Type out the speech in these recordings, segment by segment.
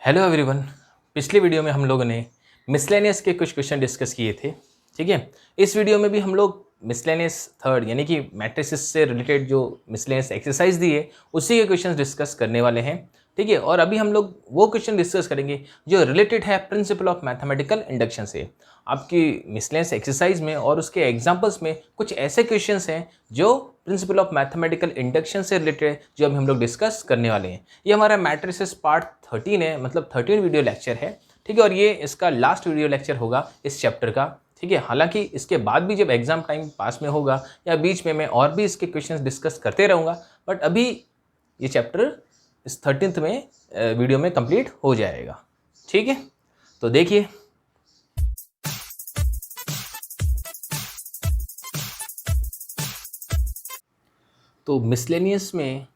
Hello everyone. पिछले video में हम लोगों ने मिसलेनियस के कुछ क्वेश्चन डिस्कस किए थे। ठीक है, इस वीडियो में भी हम लोग मिसलेनियस थर्ड यानी कि मैट्रिसेस से रिलेटेड जो मिसलेनियस एक्सरसाइज दी है उसी के क्वेश्चन डिस्कस करने वाले हैं। ठीक है, और अभी हम लोग वो क्वेश्चन डिस्कस करेंगे जो रिलेटेड है प्रिंसिपल ऑफ मैथमेटिकल इंडक्शन से। आपकी मिसलेनियस एक्सरसाइज में और उसके एग्जाम्पल्स में कुछ ऐसे क्वेश्चंस हैं जो प्रिंसिपल ऑफ मैथमेटिकल इंडक्शन से रिलेटेड जो अभी हम लोग डिस्कस करने वाले हैं। ये हमारा मैट्रिसेस पार्ट 13 है, मतलब 13 वीडियो लेक्चर है। ठीक है, और ये इसका लास्ट वीडियो लेक्चर होगा इस चैप्टर का। ठीक है, हालांकि इसके बाद भी जब एग्जाम टाइम पास में होगा या बीच में मैं और भी इसके क्वेश्चंस डिस्कस करते रहूँगा, बट अभी ये चैप्टर इस 13th में वीडियो में कंप्लीट हो जाएगा। ठीक है, तो देखिए तो मिसलेनियस में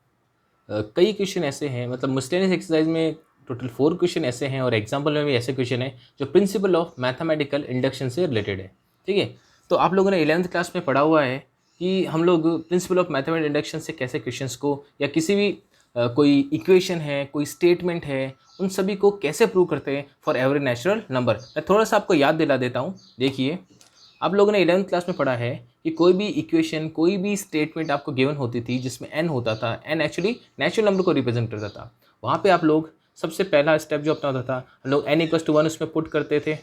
कई क्वेश्चन ऐसे हैं, मतलब मिसलेनियस एक्सरसाइज में टोटल 4 क्वेश्चन ऐसे हैं और एग्जाम्पल में भी ऐसे क्वेश्चन हैं जो प्रिंसिपल ऑफ मैथमेटिकल इंडक्शन से रिलेटेड है। ठीक है, तो आप लोगों ने 11th क्लास में पढ़ा हुआ है कि हम लोग प्रिंसिपल ऑफ मैथमेटिकल इंडक्शन से कैसे क्वेश्चंस को या किसी भी कोई इक्वेशन है, कोई स्टेटमेंट है, उन सभी को कैसे प्रूव करते हैं फॉर एवरी नेचुरल नंबर। मैं थोड़ा सा आपको याद दिला देता हूँ। देखिए, आप लोगों ने 11th क्लास में पढ़ा है कि कोई भी इक्वेशन, कोई भी स्टेटमेंट आपको गिवन होती थी जिसमें n होता था, n एक्चुअली नेचुरल नंबर को रिप्रेजेंट करता था। वहाँ पे आप लोग सबसे पहला स्टेप जो अपना होता था, हम लोग n=1 उसमें पुट करते थे।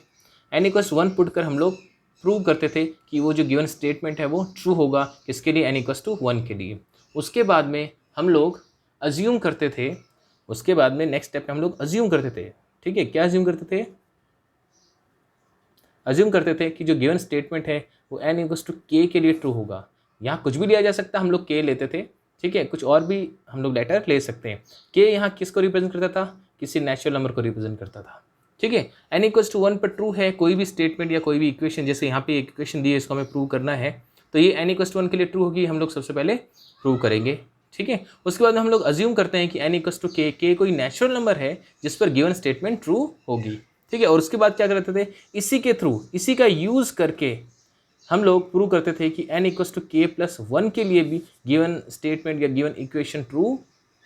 n=1 पुट कर हम लोग प्रूव करते थे कि वो जो गिवन स्टेटमेंट है वो ट्रू होगा, किसके लिए, n=1 के लिए। उसके बाद में हम लोग अज्यूम करते थे, उसके बाद में नेक्स्ट स्टेप पे हम लोग अज्यूम करते थे। ठीक है, क्या अज्यूम करते थे? अज्यूम करते थे कि जो गिवन स्टेटमेंट है वो n=k के लिए ट्रू होगा। यहाँ कुछ भी लिया जा सकता है, हम लोग k लेते थे। ठीक है, कुछ और भी हम लोग लेटर ले सकते हैं। k यहाँ किसको रिप्रेजेंट करता था? किसी नेचुरल नंबर को रिप्रेजेंट करता था। ठीक है, n=1 पर ट्रू है कोई भी स्टेटमेंट या कोई भी इक्वेशन, जैसे यहाँ पे एक इक्वेशन दी है, इसको हमें प्रूव करना है, तो ये n=1 के लिए ट्रू होगी, हम लोग सबसे पहले प्रूव करेंगे। ठीक है, उसके बाद हम लोग अज्यूम करते हैं कि n=k, k कोई नेचुरल नंबर है जिस पर गिवन स्टेटमेंट ट्रू होगी। ठीक है, और उसके बाद क्या करते थे, इसी के थ्रू, इसी का यूज़ करके हम लोग प्रूव करते थे कि n=k+1 के लिए भी गिवन स्टेटमेंट या गिवन इक्वेशन ट्रू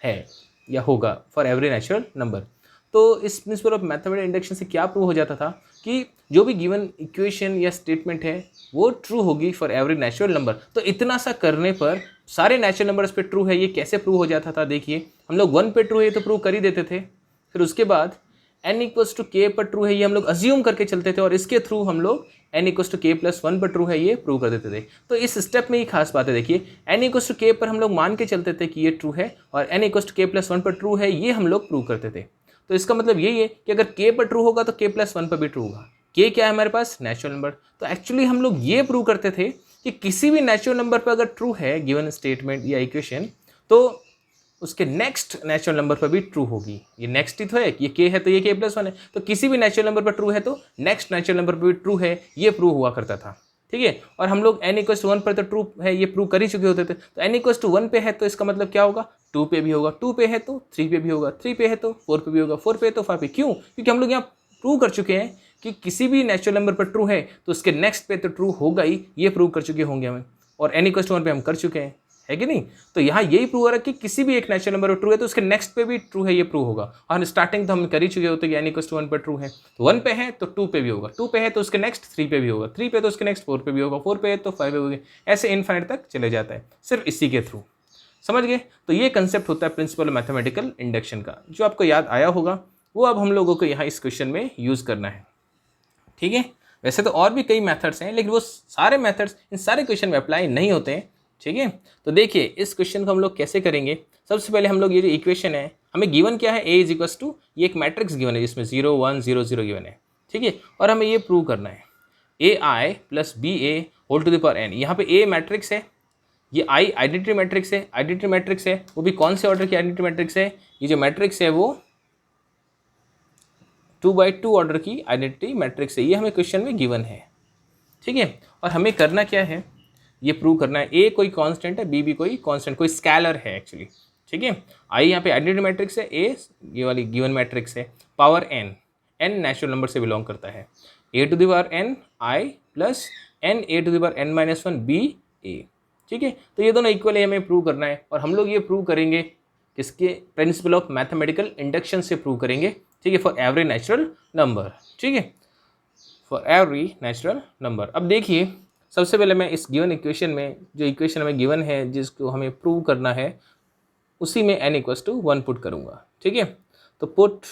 है या होगा फॉर एवरी नेचुरल नंबर। तो इस प्रिंसिपल ऑफ मैथमेटिकल इंडक्शन से क्या प्रूव हो जाता था कि जो भी गिवन इक्वेशन या स्टेटमेंट है वो ट्रू होगी फॉर एवरी नेचुरल नंबर। तो इतना सा करने पर सारे नेचुरल नंबर्स पे ट्रू है, ये कैसे प्रूव हो जाता था? देखिए, हम लोग 1 पे ट्रू है तो प्रूव कर ही देते थे। फिर उसके बाद n=k पर ट्रू है ये हम लोग अज्यूम करके चलते थे, और इसके थ्रू हम लोग n=k+1 पर ट्रू है ये प्रूव कर देते थे। तो इस स्टेप में ही खास बात है, देखिए n=k पर हम लोग मान के चलते थे कि ये ट्रू है, और n=k+1 पर ट्रू है ये हम लोग प्रूव करते थे। तो इसका मतलब यही है कि अगर k पर ट्रू होगा तो k+1 पर भी ट्रू होगा। k क्या है हमारे पास? Natural number. तो एक्चुअली हम लोग ये प्रूव करते थे कि किसी भी नेचुरल नंबर पर अगर ट्रू है गिवन स्टेटमेंट या इक्वेशन, तो उसके नेक्स्ट नेचुरल नंबर पर भी ट्रू होगी। ये नेक्स्ट ही तो है, ये k है तो ये k+1 है, तो किसी भी नेचुरल नंबर पर ट्रू है तो नेक्स्ट नेचुरल नंबर पर भी ट्रू है, ये प्रूव हुआ करता था। ठीक है, और हम लोग n=1 पर तो ट्रू है ये प्रूव कर ही चुके होते थे। तो n=1 पे है तो इसका मतलब क्या होगा? 2 पे भी होगा, 2 पे है तो 3 पे भी होगा, 3 पे है तो 4 पे भी होगा, 4 पे है तो 5 पे। क्यों? क्योंकि हम लोग यहाँ प्रूव कर चुके हैं कि किसी भी नेचुरल नंबर पर ट्रू है तो उसके नेक्स्ट पे तो ट्रू होगा ही, ये प्रूव कर चुके होंगे हमें, और n=1 पे हम कर चुके हैं, है कि नहीं? तो यहाँ यही प्रूव हो रहा है कि किसी भी एक नेचुरल नंबर पर ट्रू है तो उसके नेक्स्ट पे भी ट्रू है ये प्रूव होगा। और स्टार्टिंग तो हम कर ही चुके होते कि n=1 पर ट्रू है, तो 1 पे है तो 2 पे भी होगा, 2 पे है तो उसके नेक्स्ट 3 पे भी होगा, 3 पे तो उसके नेक्स्ट 4 पे भी होगा, 4 पे है तो 5 पे होगा, ऐसे इनफाइनाइट तक चले जाता है सिर्फ इसी के थ्रू। समझ गए? तो ये कंसेप्ट होता है प्रिंसिपल मैथमेटिकल इंडक्शन का, जो आपको याद आया होगा वो अब हम लोगों को यहाँ इस क्वेश्चन में यूज़ करना है। ठीक है, वैसे तो और भी कई मेथड्स हैं, लेकिन वो सारे मेथड्स इन सारे क्वेश्चन में अप्लाई नहीं होते हैं। ठीक है, तो देखिए इस क्वेश्चन को हम लोग कैसे करेंगे। सबसे पहले हम लोग ये जो इक्वेशन है, हमें गिवन क्या है, a ये एक मैट्रिक्स गिवन है जिसमें 0 1 0 0 गिवन है। ठीक है, और हमें ये प्रूव करना है ai + ba whole to the power n। यहाँ पे a मैट्रिक्स है, ये i आइडेंटिटी मैट्रिक्स है, आइडेंटिटी मैट्रिक्स है, वो भी कौन से ऑर्डर की आइडेंटिटी मैट्रिक्स है? ये जो मैट्रिक्स है वो 2x2 ऑर्डर की आइडेंटिटी मैट्रिक्स है, ये हमें क्वेश्चन में गिवन है। ठीक है, और हमें करना क्या है, ये प्रूव करना है a कोई कांस्टेंट है, b भी कोई कांस्टेंट, कोई स्केलर है एक्चुअली। ठीक है, i यहाँ पे आइडेंटिटी मैट्रिक्स है, a ये वाली गिवन मैट्रिक्स है, power n, n natural number से बिलोंग करता है, a⁴n i plus n a⁴n-1 b a। ठीक है, तो ये दोनों इक्वल है, हमें प्रूव करना है, और हम लोग ये प्रूव करेंगे किसके? प्रिंसिपल ऑफ मैथमेटिकल इंडक्शन से प्रूव करेंगे। ठीक है, फॉर एवरी नेचुरल नंबर, ठीक है, फॉर एवरी नेचुरल नंबर। अब देखिए सबसे पहले मैं इस गिवन इक्वेशन में, जो इक्वेशन हमें गिवन है जिसको हमें प्रूव करना है, उसी में n इक्वल्स टू 1 पुट करूँगा, ठीक है। तो put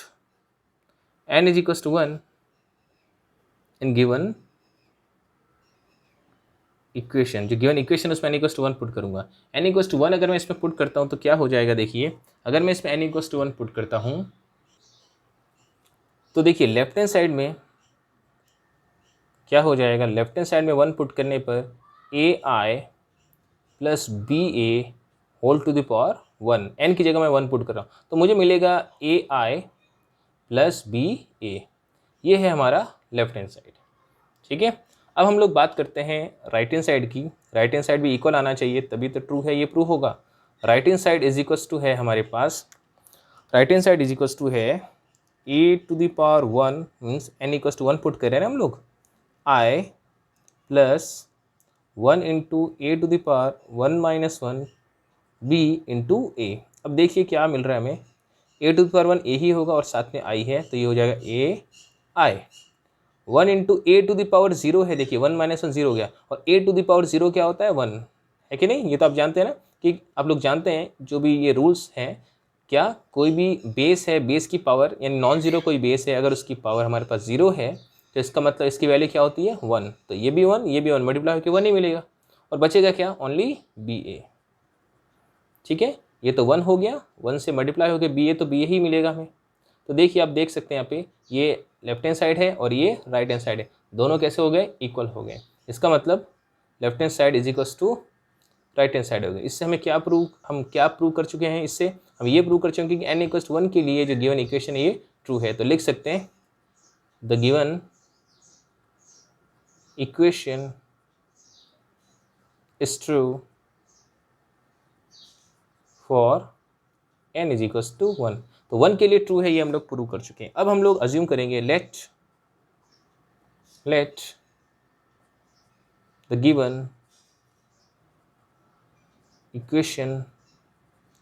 n is equals to 1 in given equation, जो गिवन इक्वेशन उसमें n इक्वल्स टू 1 पुट करूँगा। n इक्वल्स टू 1 अगर मैं इसमें पुट करता हूँ तो क्या हो जाएगा, देखिए अगर मैं इसमें n इक्वल्स टू 1 पुट करता हूँ तो देखिए लेफ्ट हैंड साइड में क्या हो जाएगा, लेफ्ट हैंड साइड में 1 पुट करने पर ai plus B A whole to the power 1, n की जगह मैं 1 पुट कर रहा हूँ तो मुझे मिलेगा ai प्लस बी ए, ये है हमारा लेफ्ट हैंड साइड, ठीक है। अब हम लोग बात करते हैं राइट हैंड साइड की। राइट हैंड साइड भी इक्वल आना चाहिए तभी तो ट्रू है, ये प्रूव होगा। Right hand side is equals to है हमारे पास, right hand side is equals to है a to the power 1 means n equals to 1 put कर रहे हैं ना हम लोग, i plus 1 into A to the power 1 minus 1 b into a. अब देखिए क्या मिल रहा है हमें, a to the power 1 a ही होगा और साथ में i है तो ये हो जाएगा a i। 1 into A to the power 0 है, देखिए 1 माइनस 1 0 हो गया, और a टू द पावर 0 क्या होता है 1, है कि नहीं, ये तो आप जानते हैं ना, कि आप लोग जानते हैं जो भी ये रूल्स हैं, क्या कोई भी बेस है, बेस की पावर यानी नॉन ज़ीरो कोई बेस है, अगर उसकी पावर हमारे पास 0 है तो इसका मतलब इसकी वैल्यू क्या होती है 1, तो ये भी 1 ये भी 1 मल्टीप्लाई होकर 1 ही मिलेगा और बचेगा क्या, ओनली बी ए, ठीक है। ये तो 1 हो गया, 1 से मल्टीप्लाई होकर बी ए, तो बी ए ही मिलेगा हमें। तो देखिए आप देख सकते हैं यहाँ पे ये लेफ्ट हैंड साइड है और ये राइट हैंड साइड है, दोनों कैसे हो गए, इक्वल हो गए। इसका मतलब left hand side is equals to right hand side हो गए। इससे हमें क्या प्रूव कर चुके हैं, इससे हम ये प्रूव कर चुके हैं कि n इक्वल्स टू 1 के लिए जो गिवन इक्वेशन है ये ट्रू है। तो लिख सकते हैं the given equation is true for n is equals to 1। तो 1 के लिए ट्रू है, ये हम लोग प्रूव कर चुके हैं। अब हम लोग अज्यूम करेंगे let the given equation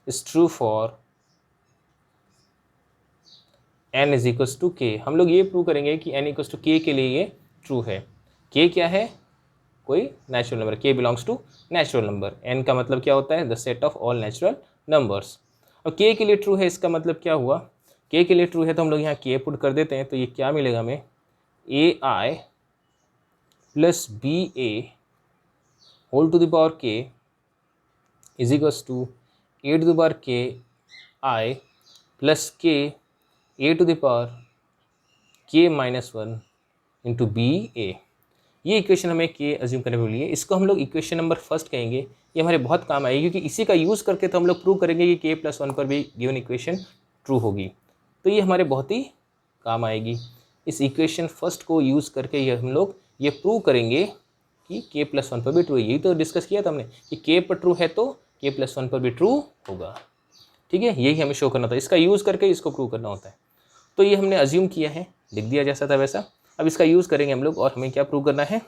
is true for n is equals to k। हम लोग ये प्रूव करेंगे कि n इक्वल्स टू k के लिए ये ट्रू है। k क्या है, कोई natural number, k belongs to natural number. n का मतलब क्या होता है, the set of all natural numbers. अब k के लिए ट्रू है, इसका मतलब क्या हुआ, k के लिए ट्रू है तो हम लोग यहाँ k पुट कर देते हैं, तो ये क्या मिलेगा हमें, ai plus B A whole to the power k is equals to A to the power k i plus k a to the power k minus 1 into b a. ये equation हमें k अज्यूम करने को मिली है, इसको हम लोग equation number first कहेंगे। ये हमारे बहुत काम आएगी क्योंकि इसी का यूज़ करके तो हम लोग प्रूव करेंगे कि k प्लस 1 पर भी गिवन इक्वेशन ट्रू होगी, तो ये हमारे बहुत ही काम आएगी। इस इक्वेशन फर्स्ट को यूज़ करके ये हम लोग ये प्रूव करेंगे कि k प्लस 1 पर भी ट्रू है। यही तो डिस्कस किया था हमने कि k पर ट्रू है तो k प्लस 1 पर भी ट्रू होगा, ठीक है, यही हमें शो करना था, इसका यूज़ करके इसको प्रूव करना होता है। तो ये हमने अज्यूम किया है, लिख दिया जैसा था वैसा। अब इसका यूज़ करेंगे हम लोग और हमें क्या प्रूव करना है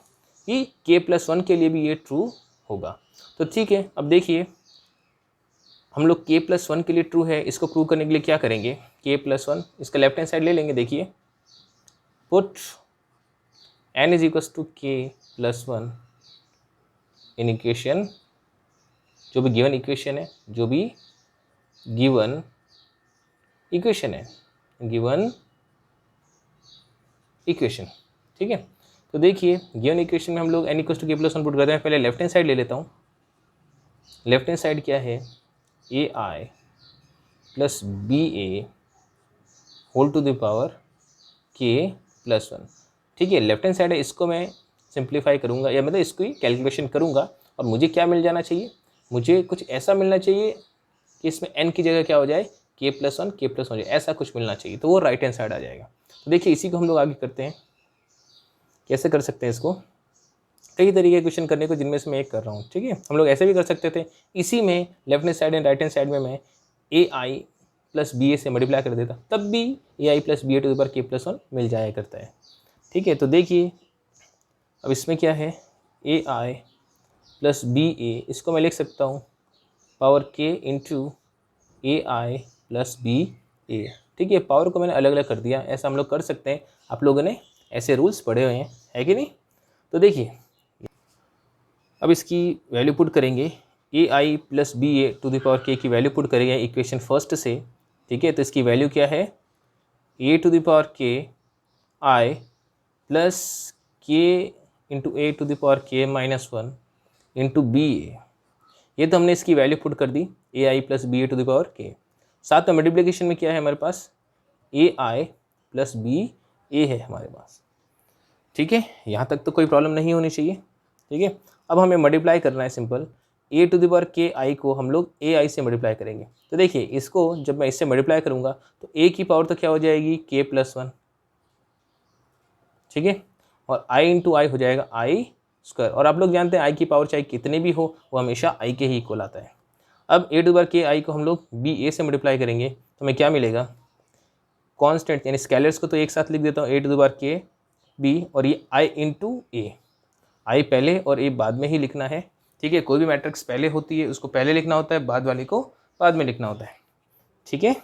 कि k प्लस 1 के लिए भी ये ट्रू होगा। तो ठीक है, अब देखिए हम लोग k प्लस 1 के लिए ट्रू है, इसको प्रूव करने के लिए क्या करेंगे, k प्लस 1 इसका लेफ्ट हैंड साइड ले लेंगे। देखिए put n is equals to k plus 1 in equation, जो भी गिवन इक्वेशन है, जो भी गिवन इक्वेशन है, गिवन इक्वेशन, ठीक है। तो देखिए गिवन इक्वेशन में हम लोग n equals to k plus 1 put करते हैं। पहले लेफ्ट हैंड साइड ले लेता हूँ। लेफ्ट हैंड साइड क्या है, ai plus B A whole to the power k plus 1, ठीक है। लेफ्ट हैंड साइड है, इसको मैं सिंप्लीफाई करूँगा या मतलब इसको ही कैलकुलेशन करूँगा और मुझे क्या मिल जाना चाहिए, मुझे कुछ ऐसा मिलना चाहिए कि इसमें n की जगह क्या हो जाए, k प्लस 1 k प्लस 1 हो जाए, ऐसा कुछ मिलना चाहिए, तो वो राइट हैंड साइड आ जाएगा। तो देखिए इसी को हम लोग आगे करते हैं, कैसे कर सकते हैं इसको, कई तरीके के क्वेश्चन करने को जिनमें से मैं एक कर रहा हूँ, ठीक है। हम लोग ऐसे भी कर सकते थे, इसी में left hand side and right hand side में मैं ai प्लस बी ए से मल्टीप्लाई कर देता, तब भी ai plus B A to the power k plus 1 मिल जाया करता है, ठीक है। तो देखिए अब इसमें क्या है, ai प्लस बी ए, इसको मैं लिख सकता हूँ power k into ai plus B a, ठीक है, पावर को मैंने अलग अलग कर दिया, ऐसा हम लोग कर सकते हैं, आप लोगों ने ऐसे रूल्स पढ़े हुए हैं, है कि नहीं। तो देखिए अब इसकी वैल्यू पुट करेंगे, a i plus B A to the power के की वैल्यू पुट करेंगे इक्वेशन फर्स्ट से, ठीक है। तो इसकी वैल्यू क्या है, ए टू द पावर के i plus k into A to the power k minus one into b a, ये तो हमने इसकी वैल्यू पुट कर दी, a i plus B A to the power k. साथ में मल्टीप्लिकेशन में क्या है हमारे पास, ए आई प्लस बी ए है हमारे पास, ठीक है। यहाँ तक तो कोई प्रॉब्लम नहीं होनी चाहिए, ठीक है। अब हमें मल्टीप्लाई करना है simple, A to the power के आई को हम लोग ए आई से मल्टीप्लाई करेंगे। तो देखिए इसको जब मैं इससे मल्टीप्लाई करूँगा तो ए की पावर तो क्या हो जाएगी, के प्लस वन, ठीक है, और आई इंटू आई हो जाएगा आई स्क्वायर। और आप लोग जानते हैं आई की पावर चाहे कितने भी हो वो हमेशा आई के ही इक्वल आता है। अब ए टू द पावर के आई को हम लोग बी ए से मल्टीप्लाई करेंगे तो हमें क्या मिलेगा, कांस्टेंट यानी स्केलर्स को तो एक साथ लिख देता हूँ, ए to the power K B और ये आई इंटू ए, आई पहले और ए बाद में ही लिखना है, ठीक है। कोई भी मैट्रिक्स पहले होती है उसको पहले लिखना होता है, बाद वाले को बाद में लिखना होता है, ठीक है।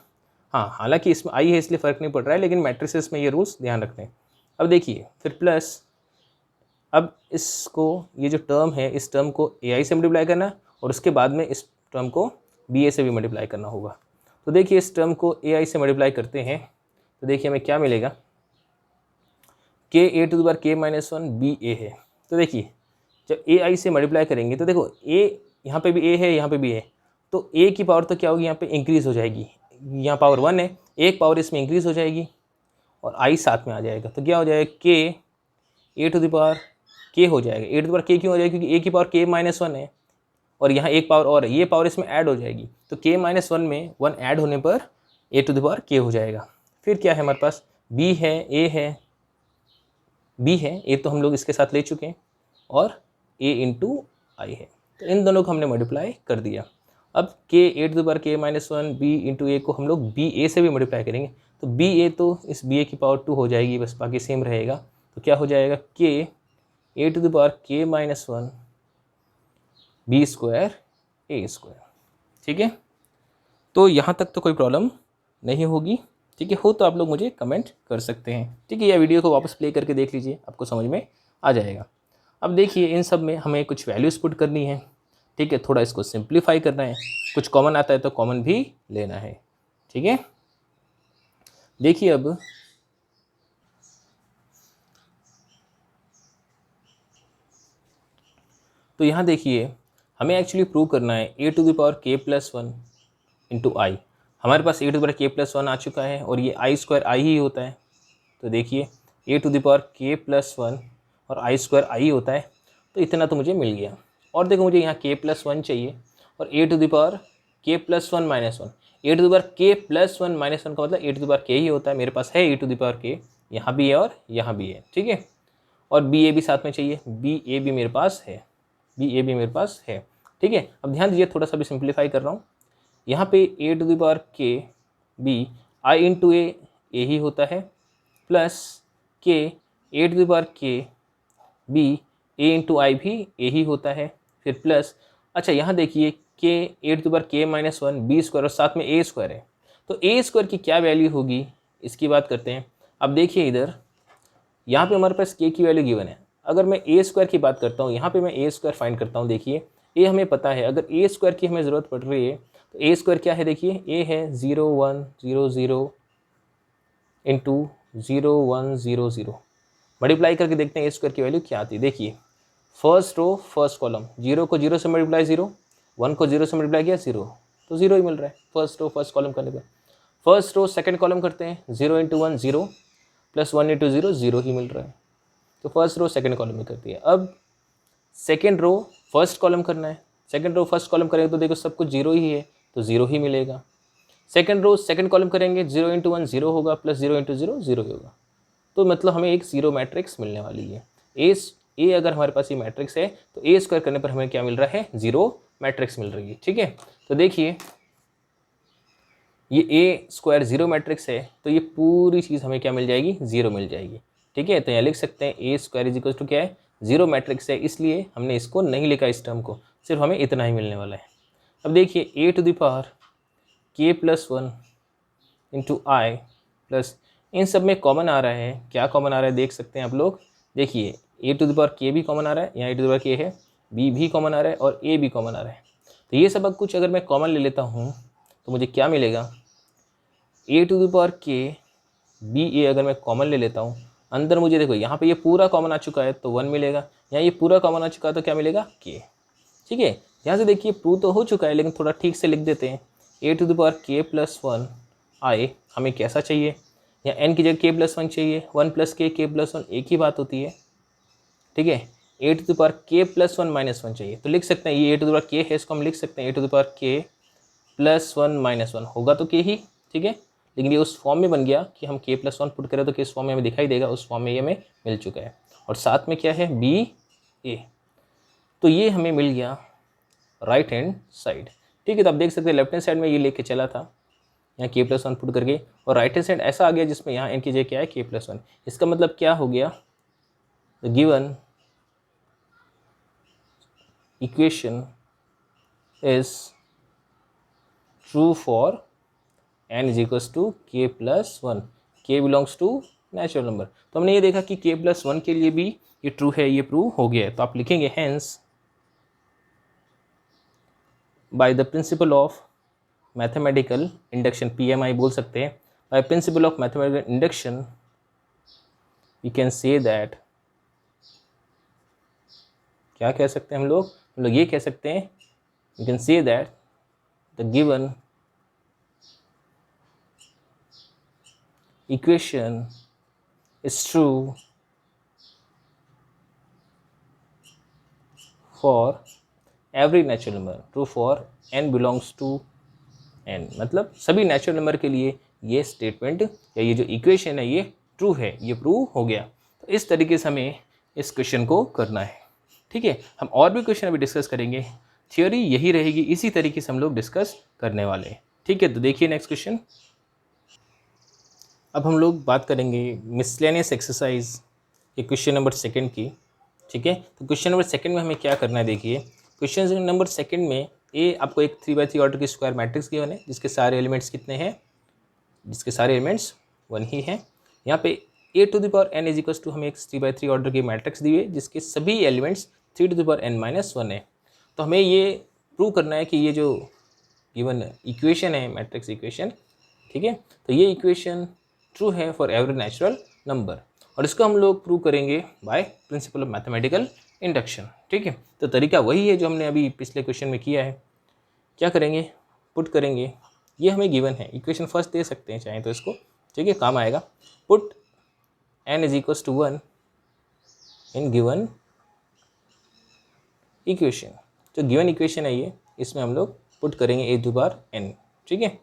हाँ, हालांकि इसमें आई है इसलिए फ़र्क नहीं पड़ रहा है, लेकिन मैट्रिसेस में ये रूल्स ध्यान रखते हैं। अब देखिए फिर प्लस, अब इसको ये जो टर्म है इस टर्म को ए आई से मल्टीप्लाई करना और उसके बाद में इस टर्म को बी ए से भी मल्टीप्लाई करना होगा। तो देखिए इस टर्म को ए आई से मल्टीप्लाई करते हैं तो देखिए हमें क्या मिलेगा, के ए to the power k minus one B ए है। तो देखिए जब ए आई से मल्टीप्लाई करेंगे तो देखो ए यहाँ पे भी ए है, यहाँ पे भी है, तो ए की पावर तो क्या होगी यहाँ पे इंक्रीज़ हो जाएगी, यहाँ पावर वन है, एक पावर इसमें इंक्रीज़ हो जाएगी और आई साथ में आ जाएगा। तो क्या हो जाएगा, के ए टू द पावर के हो जाएगा, ए टू द पावर के क्यों हो जाएगा, क्योंकि ए की पावर के माइनस वन है और यहाँ एक पावर और है, ये पावर इसमें ऐड हो जाएगी। तो के माइनस वन में वन ऐड होने पर ए टू द पावर के हो जाएगा। फिर क्या है हमारे पास, बी है, ए है, बी है, ए तो हम लोग इसके साथ ले चुके हैं और ए इंटू आई है, तो इन दोनों को हमने मल्टीप्लाई कर दिया। अब के ए to the power k minus one B into a को हम लोग बी ए से भी मल्टीप्लाई करेंगे, तो बी ए तो इस बी ए की पावर टू हो जाएगी, बस बाकी सेम रहेगा। तो क्या हो जाएगा, के ए to the power k minus one B square A square, ठीक है। तो यहाँ तक तो कोई प्रॉब्लम नहीं होगी, ठीक है। हो तो आप लोग मुझे कमेंट कर सकते हैं, ठीक है। या वीडियो को वापस प्ले करके देख लीजिए, आपको समझ में आ जाएगा। अब देखिए इन सब में हमें कुछ वैल्यूज़ पुट करनी है, ठीक है। थोड़ा इसको सिंप्लीफाई करना है, कुछ कॉमन आता है तो कॉमन भी लेना है, ठीक है। देखिए अब तो यहाँ देखिए हमें एक्चुअली प्रूव करना है ए टू द पावर के प्लस वन इंटू आई। हमारे पास ए टू द पावर के प्लस वन आ चुका है और ये आई स्क्वायर आई ही होता है। तो देखिए ए टू द पावर के प्लस वन और आई स्क्वायर आई होता है, तो इतना तो मुझे मिल गया। और देखो मुझे यहाँ के प्लस वन चाहिए और ए टू द पावर के plus one minus one, A to the power के प्लस वन माइनस वन का मतलब ए टू द पावर के ही होता है। मेरे पास है ए टू द पावर के, यहाँ भी है और यहाँ भी है, ठीक है। और बी ए भी साथ में चाहिए, बी ए भी मेरे पास है, बी ए भी मेरे पास है, ठीक है। अब ध्यान दीजिए थोड़ा सा भी सिंप्लीफाई कर रहा हूँ, यहाँ पे a to the power K B I into ए ही होता है, प्लस के ए to the power K B A into आई भी ए ही होता है, फिर प्लस, अच्छा यहाँ देखिए के ए to the power k minus one B square और साथ में ए स्क्वायर है, तो ए स्क्वायर की क्या वैल्यू होगी इसकी बात करते हैं। अब देखिए इधर यहाँ पे हमारे पास के की वैल्यू गिवन है, अगर मैं ए स्क्वायर की बात करता हूँ, यहाँ पे मैं ए स्क्वायर फाइंड करता हूँ। देखिए ए हमें पता है, अगर ए स्क्वायर की हमें ज़रूरत पड़ रही है तो ए स्क्वायर क्या है, देखिए ए है 0 1 0 0 इंटू 0 1 0 0, मल्टीप्लाई करके देखते हैं ए स्क्वायर की वैल्यू क्या आती है। देखिए फर्स्ट रो फर्स्ट कॉलम, 0 को 0 से मल्टीप्लाई 0, 1 को 0 से मल्टीप्लाई किया 0, तो 0 ही मिल रहा है फर्स्ट रो फर्स्ट कॉलम करने पर। फर्स्ट रो सेकंड कॉलम करते हैं, 0 इंटू 1 0 प्लस 1 इंटू 0 0 ही मिल रहा है, तो फर्स्ट रो सेकंड कॉलम में करती है। अब सेकंड रो फर्स्ट कॉलम करना है, सेकंड रो फर्स्ट कॉलम करेंगे तो देखो सब कुछ 0 ही है, तो 0 ही मिलेगा। सेकंड रो सेकंड कॉलम करेंगे, 0 इंटू 1 0 होगा, प्लस 0 इंटू 0 0 ही होगा, तो मतलब हमें एक 0 मैट्रिक्स मिलने वाली है। ए अगर हमारे पास ये मैट्रिक्स है तो ए स्क्वायर करने पर हमें क्या मिल रहा है, 0 मैट्रिक्स मिल रही है, ठीक है। तो देखिए ये ए स्क्वायर 0 मैट्रिक्स है, तो ये पूरी चीज़ हमें क्या मिल जाएगी, 0 मिल जाएगी, ठीक है। तो यहाँ लिख सकते हैं ए स्क्वायर इज इक्वल टू क्या है, 0 मैट्रिक्स है, इसलिए हमने इसको नहीं लिखा इस टर्म को, सिर्फ हमें इतना ही मिलने वाला है। अब देखिए ए टू द पावर के प्लस वन इंटू आई प्लस, इन सब में कॉमन आ रहा है, क्या कॉमन आ रहा है देख सकते हैं आप लोग। देखिए ए टू द पावर के भी कॉमन आ रहा है, यहाँ ए टू द पावर के है, बी भी कॉमन आ रहा है और ए भी कॉमन आ रहा है। तो ये सब कुछ अगर मैं कॉमन ले लेता हूँ तो मुझे क्या मिलेगा, ए to the power K B ए अगर मैं कॉमन ले लेता हूँ, अंदर मुझे देखो यहाँ पे ये पूरा कॉमन आ चुका है तो 1 मिलेगा, यहाँ ये पूरा कॉमन आ चुका है तो क्या मिलेगा के। ठीक है, यहाँ से देखिए प्रूव तो हो चुका है लेकिन थोड़ा ठीक से लिख देते हैं। ए टू द पावर के प्लस 1 आई हमें कैसा चाहिए, या एन की जगह के प्लस 1 चाहिए, 1 प्लस के प्लस 1 एक ही बात होती है। ठीक है, ए टू द पावर के प्लस 1 माइनस 1 चाहिए, तो लिख सकते हैं ये ए टू द पावर के है, इसको हम लिख सकते हैं ए टू द पावर के प्लस 1 माइनस 1 होगा तो के ही। ठीक है, लेकिन ये उस फॉर्म में बन गया कि हम के प्लस 1 पुट करें तो किस फॉर्म में हमें दिखाई देगा, उस फॉर्म में ये हमें मिल चुका है। और साथ में क्या है, बी ए, तो ये हमें मिल गया राइट हैंड साइड। ठीक है, तो आप देख सकते हैं लेफ्ट हैंड साइड में ये लेके चला था यहाँ के प्लस 1 पुट करके, और राइट हैंड साइड ऐसा आ गया जिसमें यहाँ एन की जगह क्या है के प्लस 1। इसका मतलब क्या हो गया, the given equation is true for n is equals to K plus 1, K belongs to natural number. तो हमने ये देखा कि के प्लस 1 के लिए भी ये ट्रू है, ये प्रूव हो गया है। तो आप लिखेंगे hence by the principle of mathematical induction, PMI बोल सकते हैं, by principle of mathematical induction we can say that, क्या कह सकते हैं हम लोग ये कह सकते हैं, we can say that the given equation is true for every natural number, true for n belongs to n, मतलब सभी नेचुरल नंबर के लिए ये स्टेटमेंट या ये जो इक्वेशन है ये ट्रू है, ये प्रूव हो गया। तो इस तरीके से हमें इस क्वेश्चन को करना है। ठीक है, हम और भी क्वेश्चन अभी डिस्कस करेंगे, थियोरी यही रहेगी, इसी तरीके से हम लोग डिस्कस करने वाले हैं। ठीक है, तो देखिए नेक्स्ट क्वेश्चन। अब हम लोग बात करेंगे मिसलेनियस एक्सरसाइज के क्वेश्चन नंबर 2 की। ठीक है, तो क्वेश्चन नंबर 2 में हमें क्या करना है, देखिए क्वेश्चन नंबर 2 में ए आपको एक 3x3 ऑर्डर की स्क्वायर मैट्रिक्स गिवन है जिसके सारे एलिमेंट्स कितने हैं, जिसके सारे एलिमेंट्स 1 ही हैं। यहाँ पे a to the power n is equals to हमें एक 3x3 ऑर्डर की मैट्रिक्स दी है जिसके सभी elements 3 to the power n minus 1 है। तो हमें ये प्रूव करना है कि ये जो गिवन इक्वेशन है मैट्रिक्स इक्वेशन, ठीक है, तो ये इक्वेशन ट्रू है फॉर एवरी नेचुरल नंबर, और इसको हम लोग प्रूव करेंगे by principle of mathematical induction. ठीक है, तो तरीका वही है जो हमने अभी पिछले क्वेश्चन में किया है। क्या करेंगे, पुट करेंगे, ये हमें गिवन है, इक्वेशन फर्स्ट दे सकते हैं चाहें तो इसको, ठीक है, काम आएगा। Put n is equals to 1 in given equation, जो गिवन इक्वेशन है ये, इसमें हम लोग पुट करेंगे ए टू पावर n। ठीक है,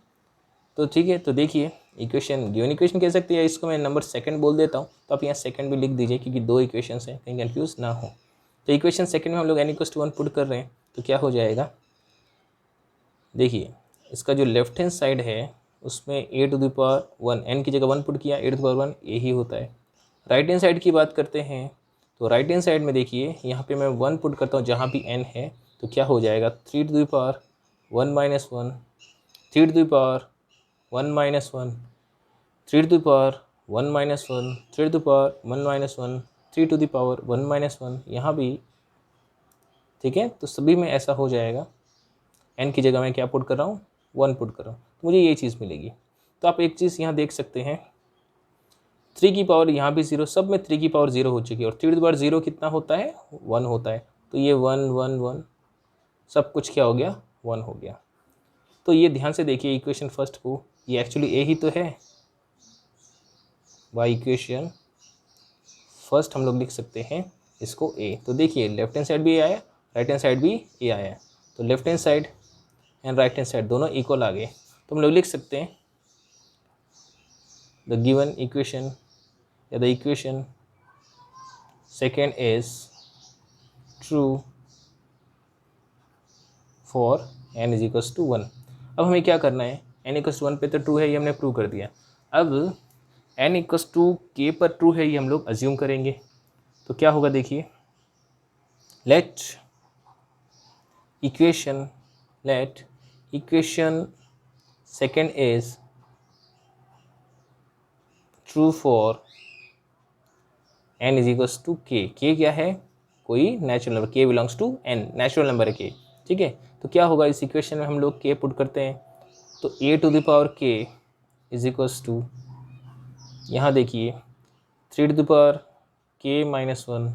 तो ठीक है, तो देखिए इक्वेशन गिवन इक्वेशन कह सकते हैं, इसको मैं नंबर 2 बोल देता हूँ, तो आप यहाँ 2 भी लिख दीजिए क्योंकि 2 इक्वेशंस हैं, कहीं कंफ्यूज ना हो। तो इक्वेशन 2 में हम लोग n इक्वल्स टू 1 पुट कर रहे हैं, तो क्या हो जाएगा, देखिए इसका जो लेफ्ट हैंड साइड है उसमें ए टू द पावर 1, n की जगह 1 पुट किया, ए टू द पावर 1 ए ही होता है। राइट हैंड साइड की बात करते हैं, तो राइट हैंड साइड में देखिए यहाँ पे मैं 1 पुट करता हूँ जहाँ भी n है, तो क्या हो जाएगा 3 to the power 1 minus 1, 3 to the power 1 minus 1, 3 to the power 1 minus 1, 3 to the power 1 minus 1, 3 to the power 1 minus 1, यहाँ भी। ठीक है, तो सभी में ऐसा हो जाएगा, n की जगह मैं क्या पुट कर रहा हूँ, 1 पुट कर रहा हूँ, तो मुझे ये चीज़ मिलेगी। तो आप एक चीज़ यहाँ देख सकते हैं, 3 की पावर यहाँ भी 0, सब में 3 की पावर 0 हो चुकी है, और 3 टू द पावर 0 कितना होता है, 1 होता है, तो ये 1 1 1 सब कुछ क्या हो गया, 1 हो गया। तो ये ध्यान से देखिए इक्वेशन फर्स्ट को, ये एक्चुअली ए ही तो है, बाय इक्वेशन फर्स्ट हम लोग लिख सकते हैं इसको ए। तो देखिए लेफ्ट हैंड साइड भी ए आया, राइट हैंड साइड भी ए आया, तो left hand side and right hand side दोनों इक्वल आ गए, तो हम लोग लिख सकते हैं द गिवन इक्वेशन या the equation second is true for n is equals to 1। अब हमें क्या करना है, n इक्वल्स टू 1 पे तो ट्रू है, ये हमने प्रूव कर दिया। अब n इक्वल्स टू k पर ट्रू है ये हम लोग अज्यूम करेंगे, तो क्या होगा देखिए, let equation second is true for n is equals to K. K क्या है? कोई natural number, K belongs to n, natural number है के। ठीक है, तो क्या होगा इस इक्वेशन में हम लोग के पुट करते हैं तो a to the power k is equals to, यहाँ देखिए 3 to the power k minus 1,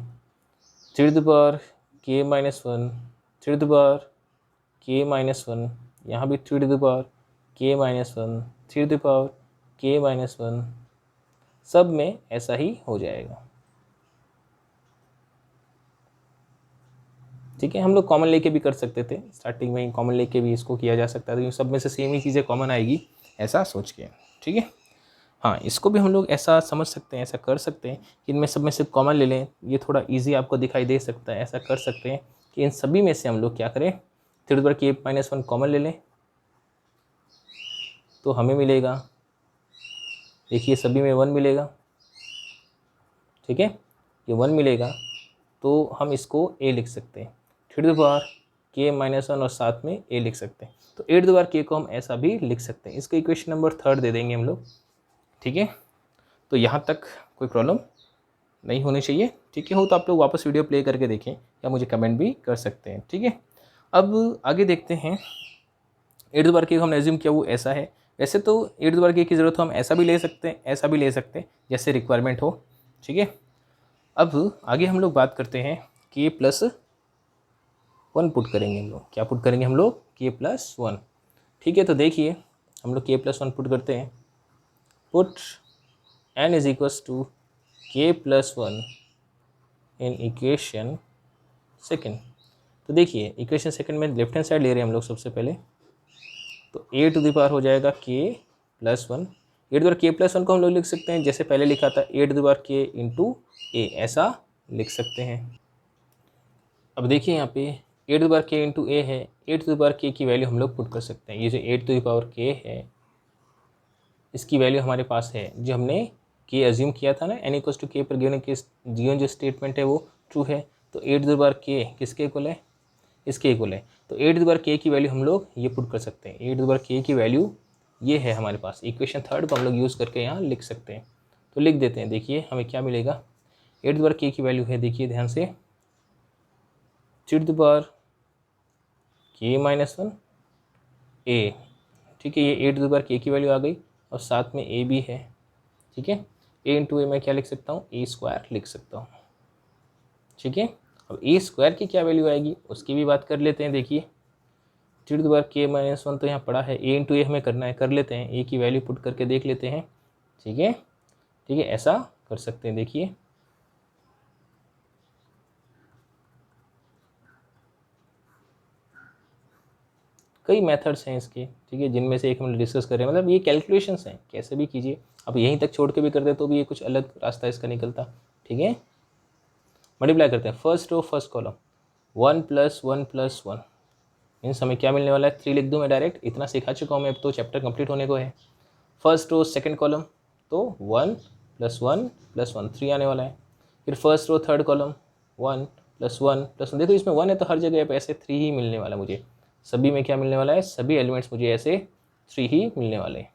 3 to the power k minus 1, 3 to the power k minus 1, यहाँ भी 3 to the power k minus 1, 3 to the power k minus 1, सब में ऐसा ही हो जाएगा। ठीक है, हम लोग कॉमन लेके भी कर सकते थे, स्टार्टिंग में ही कॉमन लेके भी इसको किया जा सकता था, सब में से सेम ही चीज़ें कॉमन आएगी ऐसा सोच के। ठीक है, हाँ इसको भी हम लोग ऐसा समझ सकते हैं, ऐसा कर सकते हैं कि इनमें सब में से कॉमन ले लें, ये थोड़ा इजी आपको दिखाई दे सकता है। ऐसा कर सकते हैं कि इन सभी में से हम लोग क्या करें, 3 to the power k minus 1 common ले लें तो हमें मिलेगा, देखिए सभी में 1 मिलेगा। ठीक है, ये 1 मिलेगा तो हम इसको a लिख सकते हैं, 3 to the power k minus 1 और साथ में a लिख सकते हैं। तो 8 टू द पावर k को हम ऐसा भी लिख सकते हैं। इसका इक्वेशन नंबर 3 दे देंगे हम लोग। ठीक है, तो यहाँ तक कोई प्रॉब्लम नहीं होनी चाहिए। ठीक है, हो तो आप लोग वापस वीडियो प्ले करके देखें या मुझे कमेंट भी कर सकते हैं। ठीक है, अब आगे देखते हैं। 8 टू द पावर k को हमने एज्यूम किया वो ऐसा है। वैसे तो 8 टू द पावर k की ज़रूरत हो हम ऐसा भी ले सकते हैं, ऐसा भी ले सकते हैं, जैसे रिक्वायरमेंट हो। ठीक है, अब आगे हम लोग बात करते हैं k प्लस 1 पुट करेंगे हम लोग। क्या पुट करेंगे हम लोग? k plus 1। ठीक है, तो देखिए हम लोग k प्लस 1 पुट करते हैं। Put n is equals to k plus 1 in equation second. तो देखिए इक्वेशन सेकेंड में लेफ्ट हैंड साइड ले रहे हैं हम लोग सबसे पहले, तो a टू द पावर हो जाएगा k plus 1। a to the power k plus 1 को हम लोग लिख सकते हैं जैसे पहले लिखा था, a to the power k into a, ऐसा लिख सकते हैं। अब देखिए यहाँ पे a to the power k into a है, a to the power k की वैल्यू हम लोग पुट कर सकते हैं। ये जो a to the power k है इसकी वैल्यू हमारे पास है, जो हमने k अज्यूम किया था ना, n इक्वल्स टू k पर गिवन जो स्टेटमेंट है वो ट्रू है। तो a to the power k किसके इक्वल है? इसके इक्वल है। तो a to the power k की वैल्यू हम लोग ये पुट कर सकते हैं। a to the power k की वैल्यू ये है हमारे पास। इक्वेशन 3 को हम लोग यूज़ करके यहाँ लिख सकते हैं। तो लिख देते हैं, देखिए हमें क्या मिलेगा। a to the power k की वैल्यू है, देखिए ध्यान से, 3 to the power k minus 1 a। ठीक है, ये a to the power k की वैल्यू आ गई और साथ में a भी है। ठीक है, a इंटू ए मैं क्या लिख सकता हूँ? a स्क्वायर लिख सकता हूँ। ठीक है, अब a स्क्वायर की क्या वैल्यू आएगी उसकी भी बात कर लेते हैं। देखिए 3 to the power k minus 1 तो यहाँ पड़ा है, a इंटू ए हमें करना है, कर लेते हैं, a की वैल्यू पुट करके देख लेते हैं। ठीक है, ठीक है, ऐसा कर सकते हैं। देखिए कई मेथड्स हैं इसके, ठीक है, जिनमें से एक हम डिस्कस कर रहे हैं। मतलब ये कैलकुलेशंस हैं, कैसे भी कीजिए आप, यहीं तक छोड़ के भी कर दे तो भी ये कुछ अलग रास्ता इसका निकलता। ठीक है, मल्टीप्लाई करते हैं, first row first column 1 plus 1 plus 1 means हमें क्या मिलने वाला है? 3 लिख दूँ मैं डायरेक्ट, इतना सिखा चुका हूँ मैं, अब तो चैप्टर कंप्लीट होने को है। फर्स्ट रो सेकंड कॉलम तो 1 प्लस 1 प्लस 1 3 आने वाला है। फिर first row third column 1 plus 1 plus 1, देखो इसमें 1 है तो हर जगह पे ऐसे 3 ही मिलने वाला मुझे, सभी में क्या मिलने वाला है? सभी एलिमेंट्स मुझे ऐसे 3 ही मिलने वाले हैं।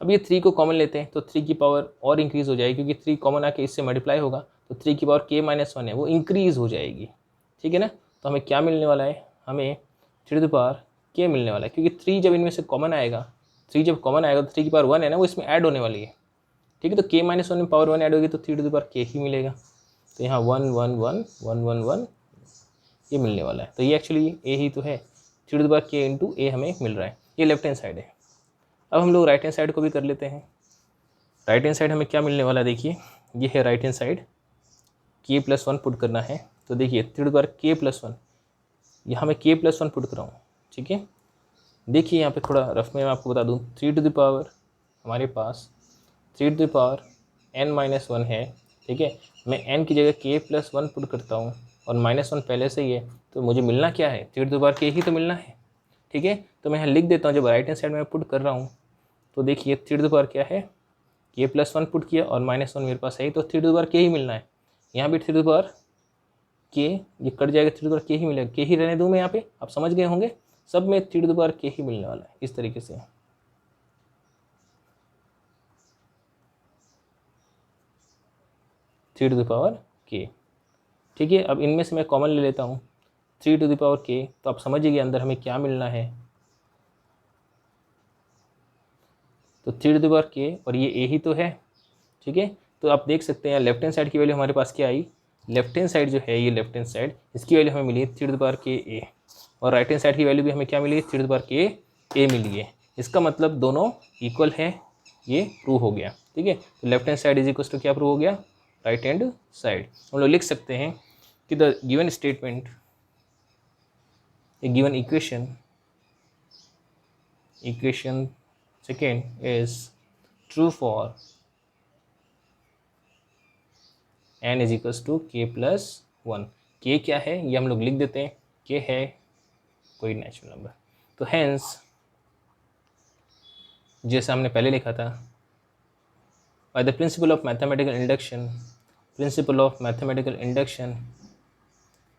अब ये 3 को कॉमन लेते हैं तो 3 की पावर और इंक्रीज़ हो जाएगी, क्योंकि 3 कॉमन आके इससे मल्टीप्लाई होगा तो 3 की पावर k माइनस 1 है वो इंक्रीज़ हो जाएगी। ठीक है ना, तो हमें क्या मिलने वाला है? हमें 3 टू द पावर k मिलने वाला है, क्योंकि 3 जब इनमें से कॉमन आएगा, 3 जब कॉमन आएगा तो 3 की पावर 1 है ना, वो इसमें ऐड होने वाली है। ठीक है, तो k माइनस 1 में पावर 1 ऐड होगी तो 3 टू द पावर k ही मिलेगा। तो यहाँ 1 1 1 1 1 1 ये मिलने वाला है। तो ये एक्चुअली a ही तो है, 3 to the power k into a हमें मिल रहा है। ये लेफ्ट हैंड साइड है। अब हम लोग राइट हैंड साइड को भी कर लेते हैं। राइट हैंड साइड हमें क्या मिलने वाला है? देखिए ये है right hand side, k plus 1 put करना है। तो देखिए 3 to the power k plus 1, यहाँ मैं k प्लस 1 पुट कर रहा हूँ। ठीक है, देखिए यहाँ पे थोड़ा रफ में मैं आपको बता दूँ, 3 टू द पावर हमारे पास 3 to the power n minus 1 है। ठीक है, मैं n की जगह k प्लस 1 पुट करता हूँ और माइनस 1 पहले से ही है, तो मुझे मिलना क्या है? 3 टू द पावर k ही तो मिलना है। ठीक है, तो मैं यहाँ लिख देता हूँ, जब राइट हैंड साइड में पुट कर रहा हूँ तो देखिए 3 टू द पावर क्या है? k प्लस 1 पुट किया और माइनस 1 मेरे पास है, तो 3 टू द पावर k ही मिलना है। यहाँ भी 3 टू द पावर k, ये कट जाएगा, 3 टू द पावर k ही मिलेगा। k ही रहने दूँ मैं यहाँ पे, आप समझ गए होंगे, सब में 3 टू द पावर k ही मिलने वाला है इस तरीके से। 3 ठीक है। अब इनमें से मैं कॉमन ले लेता हूँ 3 तो आप समझिए अंदर हमें क्या मिलना है। तो 3 और ये a ही तो है, ठीक है। तो आप देख सकते हैं लेफ्ट हैंड साइड की वैल्यू हमारे पास क्या आई, लेफ्ट हैंड साइड जो है ये लेफ्ट हैंड साइड, इसकी वैल्यू हमें मिली है 3 और राइट हैंड साइड की वैल्यू भी हमें क्या मिली है 3 मिली है। इसका मतलब दोनों इक्वल है, ये प्रूव हो गया, ठीक है। तो left hand side is equal to क्या प्रूव हो गया, राइट हैंड साइड। हम लोग लिख सकते हैं कि the given statement, a given equation second is true for n is equals to k+1। k क्या है ये हम लोग लिख देते हैं, k है कोई नेचुरल नंबर। तो हेंस जैसा हमने पहले लिखा था, by the principle of mathematical induction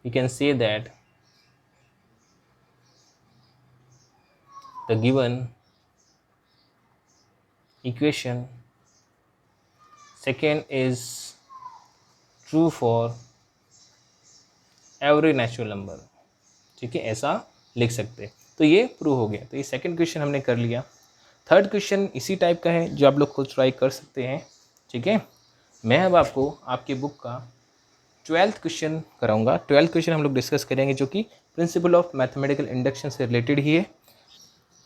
we can say that the given equation second is true for every natural number, ठीक है, ऐसा लिख सकते हैं। तो ये प्रूव हो गया। तो ये सेकंड क्वेश्चन हमने कर लिया। थर्ड क्वेश्चन इसी टाइप का है जो आप लोग खुद ट्राई कर सकते हैं, ठीक है। मैं अब आपको आपके बुक का 12th क्वेश्चन कराऊंगा। 12th क्वेश्चन हम लोग डिस्कस करेंगे जो कि प्रिंसिपल ऑफ मैथमेटिकल इंडक्शन से रिलेटेड ही है।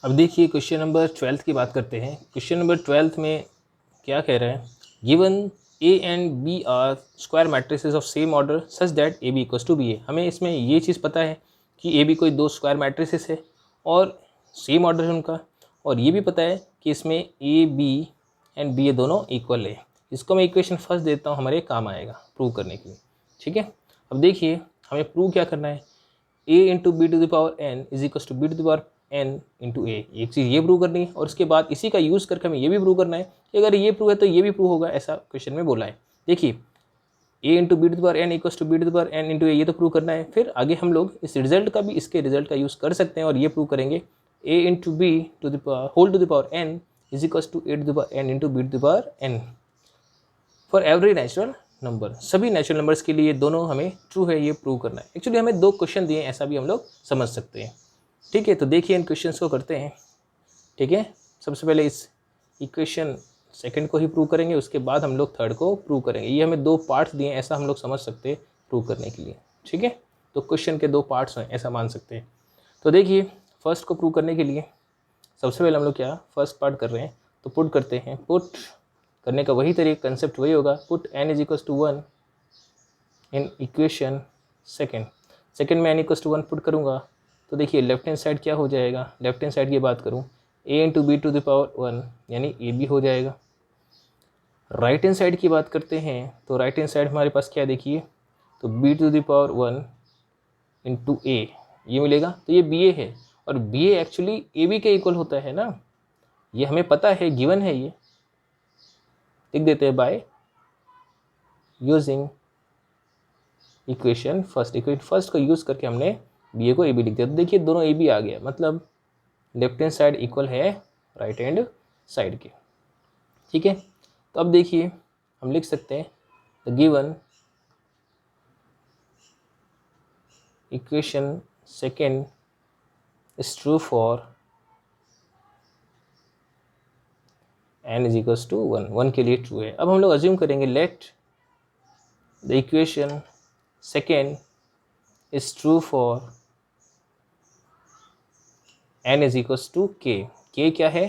अब देखिए क्वेश्चन नंबर 12th की बात करते हैं। क्वेश्चन नंबर 12th में क्या कह रहा है, given A and B are square matrices of same order such that AB equals to BA। हमें इसमें ये चीज़ पता है कि AB कोई दो स्क्वायर मैट्रिसेस है और सेम ऑर्डर है उनका, और ये भी पता है कि इसमें AB एंड BA दोनों इक्वल है। इसको मैं इक्वेशन फर्स्ट देता हूँ, हमारे काम आएगा प्रूव करने के लिए, ठीक है। अब देखिए हमें प्रूव क्या करना है, A into B to the power n is equals to B to the power n into a. एक चीज़ ये प्रूव करनी है और उसके बाद इसी का यूज़ करके हमें ये भी प्रूव करना है कि अगर ये प्रूव है तो ये भी प्रूव होगा, ऐसा क्वेश्चन में बोला है। देखिए a into B to the power n equals to B to the power n into a, ये तो प्रूव करना है। फिर आगे हम लोग इस रिजल्ट का भी इसके रिजल्ट का यूज़ कर सकते हैं और ये प्रूव करेंगे a into B to the whole to the power n is equals to A to the power n into B to the power n for every natural number. सभी natural numbers के लिए दोनों हमें true है ये prove करना है। Actually हमें दो क्वेश्चन दिए, ऐसा भी हम लोग समझ सकते हैं, ठीक है। तो देखिए इन क्वेश्चंस को करते हैं, ठीक है। सबसे पहले इस इक्वेशन सेकंड को ही प्रूव करेंगे, उसके बाद हम लोग थर्ड को प्रूव करेंगे। ये हमें दो पार्ट्स दिए हैं, ऐसा हम लोग समझ सकते हैं प्रूव करने के लिए, ठीक है। तो क्वेश्चन के दो पार्ट्स हैं, ऐसा मान सकते हैं। तो देखिए फर्स्ट को प्रूव करने के लिए सबसे पहले हम लोग क्या फर्स्ट पार्ट कर रहे हैं, तो पुट करते हैं। पुट करने का वही तरीका, कंसेप्ट वही होगा, put n is equals to 1 in equation second में n इक्वल्स टू 1 पुट करूँगा। तो देखिए लेफ्ट हैंड साइड क्या हो जाएगा, लेफ्ट हैंड साइड की बात करूँ a into B to the power 1 यानी a भी हो जाएगा। राइट हैंड साइड की बात करते हैं तो राइट हैंड साइड हमारे पास क्या देखिए, तो b to the power 1 into a ये मिलेगा। तो ये ba है और ba एक्चुअली ab के इक्वल होता है ना, ये हमें पता है, गिवन है, ये लिख देते हैं बाय यूजिंग इक्वेशन फर्स्ट को यूज़ करके हमने बी ए को ए बी लिख दिया। तो देखिए दोनों ए बी आ गया, मतलब लेफ्ट हैंड साइड इक्वल है राइट हैंड साइड के, ठीक है। तो अब देखिए हम लिख सकते हैं the given equation second is true for n is equals to 1 के लिए ट्रू है। अब हम लोग अज्यूम करेंगे let the equation second is true for n is equals to k क्या है,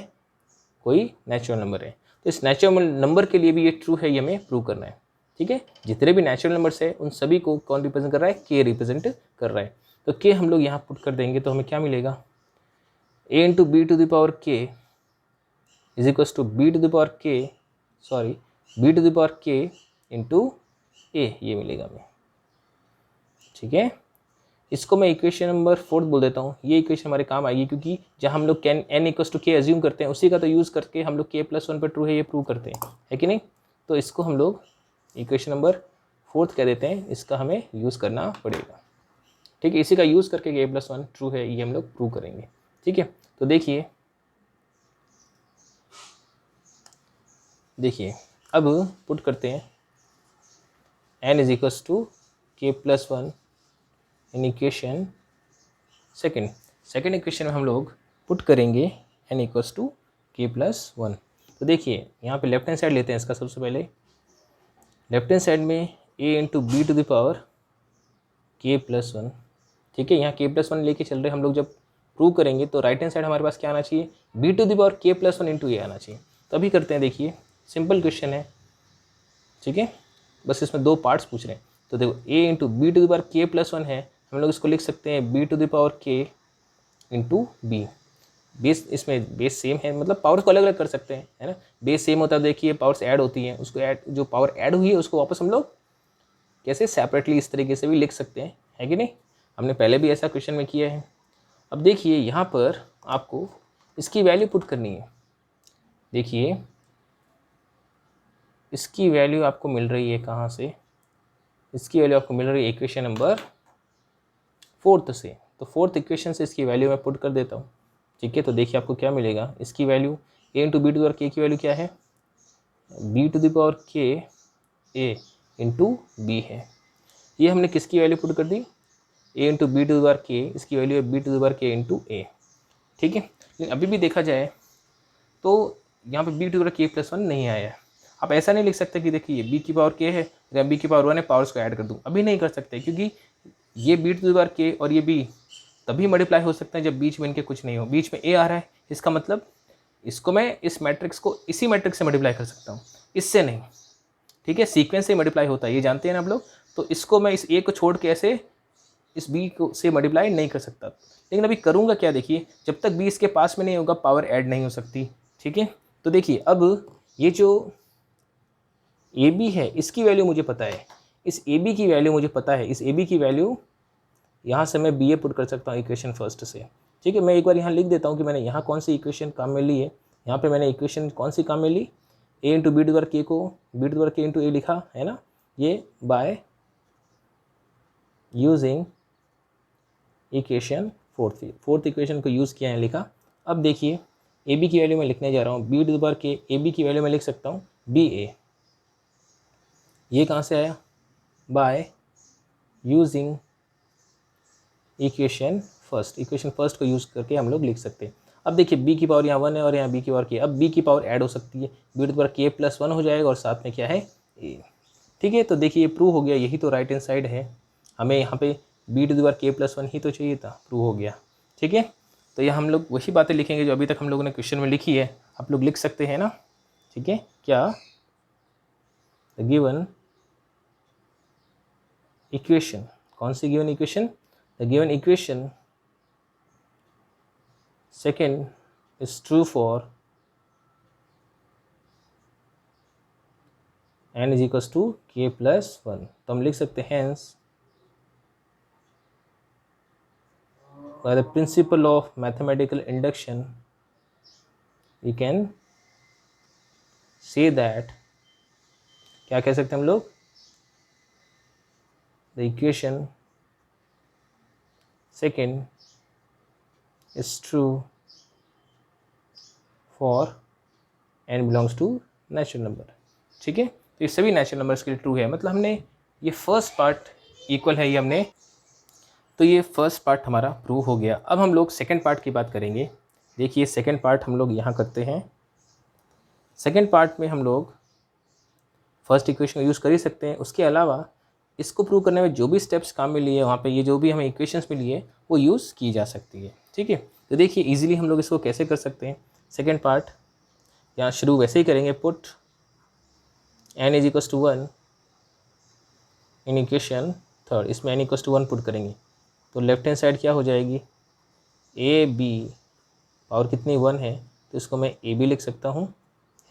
कोई नेचुरल नंबर है। तो इस नेचुरल नंबर के लिए भी ये ट्रू है, ये हमें प्रूव करना है, ठीक है। जितने भी नेचुरल नंबर्स है उन सभी को कौन रिप्रेजेंट कर रहा है, k रिप्रेजेंट कर रहा है। तो k हम लोग यहाँ पुट कर देंगे तो हमें क्या मिलेगा, a into B to the power k is equals to B to the power k into a, ये मिलेगा हमें, ठीक है। इसको मैं इक्वेशन नंबर 4 बोल देता हूँ। ये इक्वेशन हमारे काम आएगी क्योंकि जहाँ हम लोग n equals to k assume करते हैं उसी का तो यूज़ करके हम लोग k+1 पर ट्रू है ये प्रूव करते हैं, है कि नहीं। तो इसको हम लोग इक्वेशन नंबर 4 कह देते हैं, इसका हमें यूज़ करना पड़ेगा, ठीक है। इसी का यूज़ करके k+1 ट्रू है ये हम लोग प्रूव करेंगे, ठीक है। तो देखिए अब पुट करते हैं N is equals to K plus one in equation second equation में हम लोग पुट करेंगे N equals to K plus one. तो देखिए यहाँ पे लेफ्ट हैंड साइड लेते हैं इसका। सबसे पहले लेफ्ट हैंड साइड में a into B to the power के प्लस वन, ठीक है। यहाँ के प्लस वन लेके चल रहे हम लोग। जब प्रूव करेंगे तो राइट हैंड साइड हमारे पास क्या आना चाहिए, बी टू द पावर के प्लस वन इंटू ए आना चाहिए। तो अभी करते हैं, देखिए सिंपल क्वेश्चन है, ठीक है। बस इसमें दो पार्ट्स पूछ रहे हैं। तो देखो a into B to the power के प्लस वन है, हम लोग इसको लिख सकते हैं b to the power k into b. Base इसमें बेस सेम है, मतलब पावर्स को अलग अलग कर सकते हैं, है ना। बेस सेम होता है, देखिए पावर्स ऐड होती हैं, उसको ऐड, जो पावर ऐड हुई है उसको वापस हम लोग कैसे सेपरेटली इस तरीके से भी लिख सकते हैं, है कि नहीं। हमने पहले भी ऐसा क्वेश्चन में किया है। अब देखिए यहाँ पर आपको इसकी वैल्यू पुट करनी है। देखिए इसकी वैल्यू आपको मिल रही है कहाँ से, इसकी वैल्यू आपको मिल रही है इक्वेशन नंबर 4 से। तो 4th इक्वेशन से इसकी वैल्यू मैं पुट कर देता हूँ, ठीक है। तो देखिए आपको क्या मिलेगा, इसकी value A into B to power के की वैल्यू क्या है, बी टू द पावर के ए इंटू बी है। ये हमने किसकी वैल्यू पुट कर दी, a into B to the power k, इसकी वैल्यू है b to the power k into a, ठीक है। लेकिन अभी भी देखा जाए तो यहाँ पे बी टू द पावर के प्लस वन नहीं आया है। आप ऐसा नहीं लिख सकते कि देखिए बी की पावर के है या बी की पावर वन है, पावर्स को ऐड कर दूँ, अभी नहीं कर सकते, क्योंकि ये बी टू द पावर के और ये बी तभी मल्टीप्लाई हो सकते हैं जब बीच में इनके कुछ नहीं हो। बीच में ए आ रहा है, इसका मतलब इसको मैं इस मैट्रिक्स को इसी मैट्रिक्स से मल्टीप्लाई कर सकता हूँ, इससे नहीं, ठीक है। सीक्वेंस से मल्टीप्लाई होता है, ये जानते हैं ना आप लोग। तो इसको मैं इस ए को छोड़ के ऐसे इस बी को से मल्टीप्लाई नहीं कर सकता। लेकिन अभी करूँगा क्या, देखिए जब तक बी इसके पास में नहीं होगा पावर ऐड नहीं हो सकती, ठीक है। तो देखिए अब ये जो ए बी है इसकी वैल्यू मुझे पता है, इस ए बी की वैल्यू मुझे पता है, इस ए बी की वैल्यू यहाँ से मैं बी ए पुट कर सकता हूँ इक्वेशन फर्स्ट से, ठीक है। मैं एक बार यहाँ लिख देता हूँ कि मैंने यहाँ कौन सी इक्वेशन काम में ली है। यहाँ पे मैंने इक्वेशन कौन सी काम में ली, a into B to the power k को b to the power k into a लिखा है ना, ये by using equation fourth equation को यूज़ किया है, लिखा। अब देखिए ए बी की वैल्यू मैं लिखने जा रहा हूँ, बी टू द पावर के ए बी की वैल्यू मैं लिख सकता हूँ बी ए। ये कहाँ से आया, बाय यूजिंग इक्वेशन फर्स्ट को यूज़ करके हम लोग लिख सकते हैं। अब देखिए बी की पावर यहाँ वन है और यहाँ बी की पावर के, अब बी की पावर ऐड हो सकती है, बी टू द पावर के प्लस वन हो जाएगा और साथ में क्या है ए, ठीक है। तो देखिए ये प्रूव हो गया, यही तो राइट हैंड साइड है। हमें यहाँ पे बी टू द पावर के प्लस वन ही तो चाहिए था, प्रूव हो गया, ठीक है। तो यह हम लोग वही बातें लिखेंगे जो अभी तक हम लोगों ने क्वेश्चन में लिखी है, आप लोग लिख सकते हैं ना, ठीक है। क्या गिवन इक्वेशन, कौन सी given equation, the given equation second is true for n is equals to k plus 1। तो हम लिख सकते हैं hence by the principle of mathematical induction we can say that, क्या कह सकते हैं हम लोग, the equation second is true for n belongs to natural number, ठीक है। तो ये सभी नेचुरल नंबर्स के लिए ट्रू है, मतलब हमने ये फर्स्ट पार्ट इक्वल है ये हमने, तो ये फर्स्ट पार्ट हमारा प्रूव हो गया। अब हम लोग सेकंड पार्ट की बात करेंगे। देखिए सेकंड पार्ट हम लोग यहाँ करते हैं। सेकंड पार्ट में हम लोग फर्स्ट इक्वेशन को यूज़ कर ही सकते हैं, उसके अलावा इसको प्रूव करने में जो भी स्टेप्स काम में लिए वहाँ पे ये जो भी हमें इक्वेशंस मिली है वो यूज़ की जा सकती है, ठीक है। तो देखिए इजीली हम लोग इसको कैसे कर सकते हैं। सेकंड पार्ट यहाँ शुरू वैसे ही करेंगे, put n is equals to 1 in equation third, इसमें n इक्वल्स टू 1 पुट करेंगे तो लेफ्ट हैंड साइड क्या हो जाएगी, ए बी, पावर कितनी 1 है तो इसको मैं ए बी लिख सकता हूँ,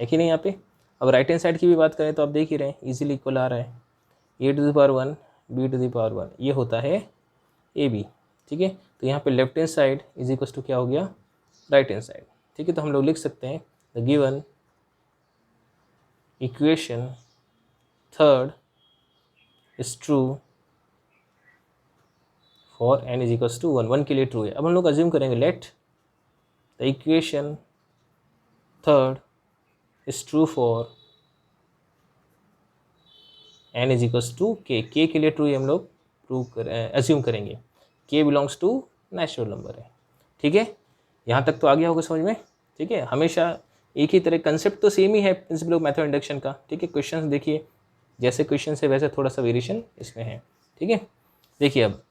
है कि नहीं यहाँ पे। अब राइट हैंड साइड की भी बात करें तो आप देख ही रहे हैं इजीली इक्वल आ रहा है, a to the power 1 b to the power 1, ये होता है ए बी, ठीक है। तो यहाँ पे left hand side is equals to क्या हो गया, राइट हैंड साइड, ठीक है। तो हम लोग लिख सकते हैं the given equation third is true for n is equals to 1, 1 के लिए ट्रू है। अब हम लोग अज्यूम करेंगे let the equation third is true for n is equals to K के लिए ट्रू हम लोग एज्यूम करेंगे, के बिलोंग्स टू नेचुरल नंबर है। ठीक है, यहाँ तक तो आ गया होगा समझ में। ठीक है, हमेशा एक ही तरह कंसेप्ट तो सेम ही है प्रिंसिपल ऑफ मेथड इंडक्शन का। ठीक है, क्वेश्चन देखिए जैसे क्वेश्चन है वैसे थोड़ा सा वेरिएशन इसमें है। ठीक है, देखिए अब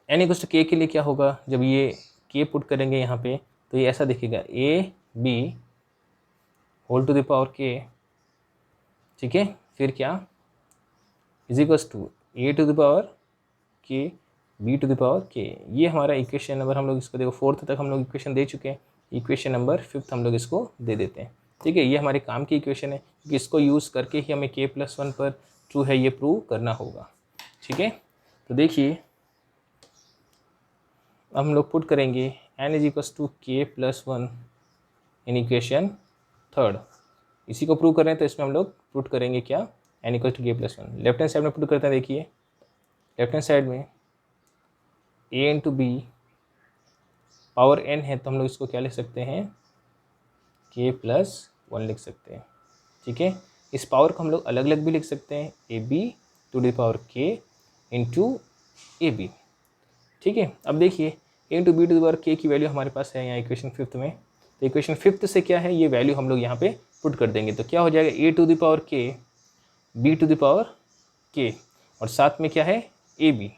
n इक्वल्स टू के लिए क्या होगा, जब ये के पुट करेंगे यहाँ पे तो ये ऐसा दिखेगा A B whole to the power K. ठीक है, फिर क्या is equals to A to the power K B to the power K. ये हमारा इक्वेशन नंबर, हम लोग इसको देखो 4th तक हम लोग इक्वेशन दे चुके हैं, इक्वेशन नंबर 5th हम लोग इसको दे देते हैं। ठीक है, ये हमारे काम की इक्वेशन है क्योंकि इसको यूज़ करके ही हमें k+1 पर ट्रू है ये प्रूव करना होगा। ठीक है, तो देखिए अब हम लोग पुट करेंगे n is equals to k+1 in equation 3rd। इसी को प्रूव कर रहे हैं तो इसमें हम लोग पुट करेंगे क्या, n equal to k+1। Left hand side में पुट करते हैं, देखिए लेफ्ट हैंड साइड में a into B power n है तो हम लोग इसको क्या लिख सकते हैं, k+1 लिख सकते हैं। ठीक है, इस पावर को हम लोग अलग अलग भी लिख सकते हैं, A B to the power k into A B. ठीक है, अब देखिए a into B to the power k की वैल्यू हमारे पास है यहाँ इक्वेशन 5th में, तो इक्वेशन 5th से क्या है ये वैल्यू हम लोग यहाँ पे पुट कर देंगे तो क्या हो जाएगा a to the power k b to the power k और साथ में क्या है ए बी।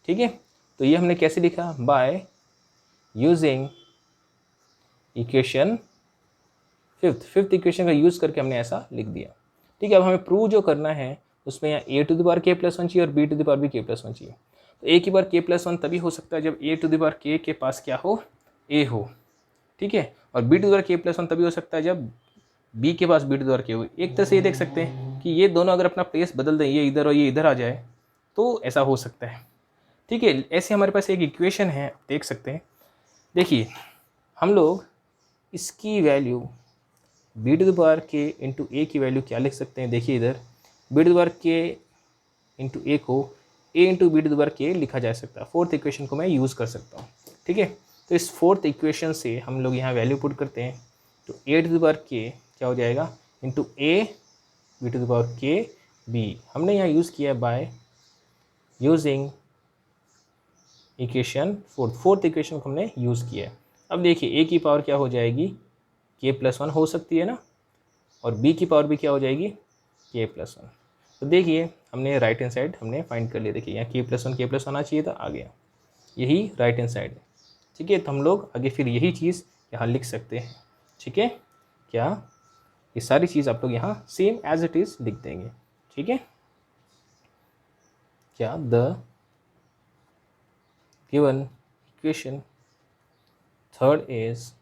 ठीक है, तो ये हमने कैसे लिखा, bye using equation 5th equation का यूज़ करके हमने ऐसा लिख दिया। ठीक है, अब हमें प्रूव जो करना है उसमें यहाँ a to the power k+1 चाहिए और b टू द पावर भी k+1 चाहिए। तो a की बार k+1 तभी हो सकता है जब a to the power k के पास क्या हो, a हो। ठीक है, और b to the power k+1 तभी हो सकता है जब b के पास b to the power k हो। एक तरह से ये देख सकते हैं कि ये दोनों अगर अपना प्लेस बदल दें, ये इधर और ये इधर आ जाए तो ऐसा हो सकता है। ठीक है, ऐसे हमारे पास एक इक्वेशन है, देख सकते हैं। देखिए हम लोग इसकी value b to the power k into a की वैल्यू क्या लिख सकते हैं, देखिए इधर b to the power k into a को a into B to the power k लिखा जा सकता है। 4th इक्वेशन को मैं यूज़ कर सकता हूँ। ठीक है, तो इस 4th इक्वेशन से हम लोग यहाँ वैल्यू पुट करते हैं तो a to the power k क्या हो जाएगा into A B to the power k b। हमने यहाँ यूज़ किया है bye using equation 4th equation को हमने यूज़ किया है। अब देखिए a की पावर क्या हो जाएगी k+1 हो सकती है ना, और b की पावर भी क्या हो जाएगी k+1। तो देखिए हमने राइट हैंड साइड हमने फाइंड कर लिया, देखिए यहाँ k+1 आना चाहिए था, आ गया, यही राइट हैंड साइड है। ठीक है, तो हम लोग आगे फिर यही चीज़ यहाँ लिख सकते हैं। ठीक है, क्या ये सारी चीज़ आप लोग यहाँ सेम एज इट इज़ लिख देंगे। ठीक है, क्या the given equation 3rd is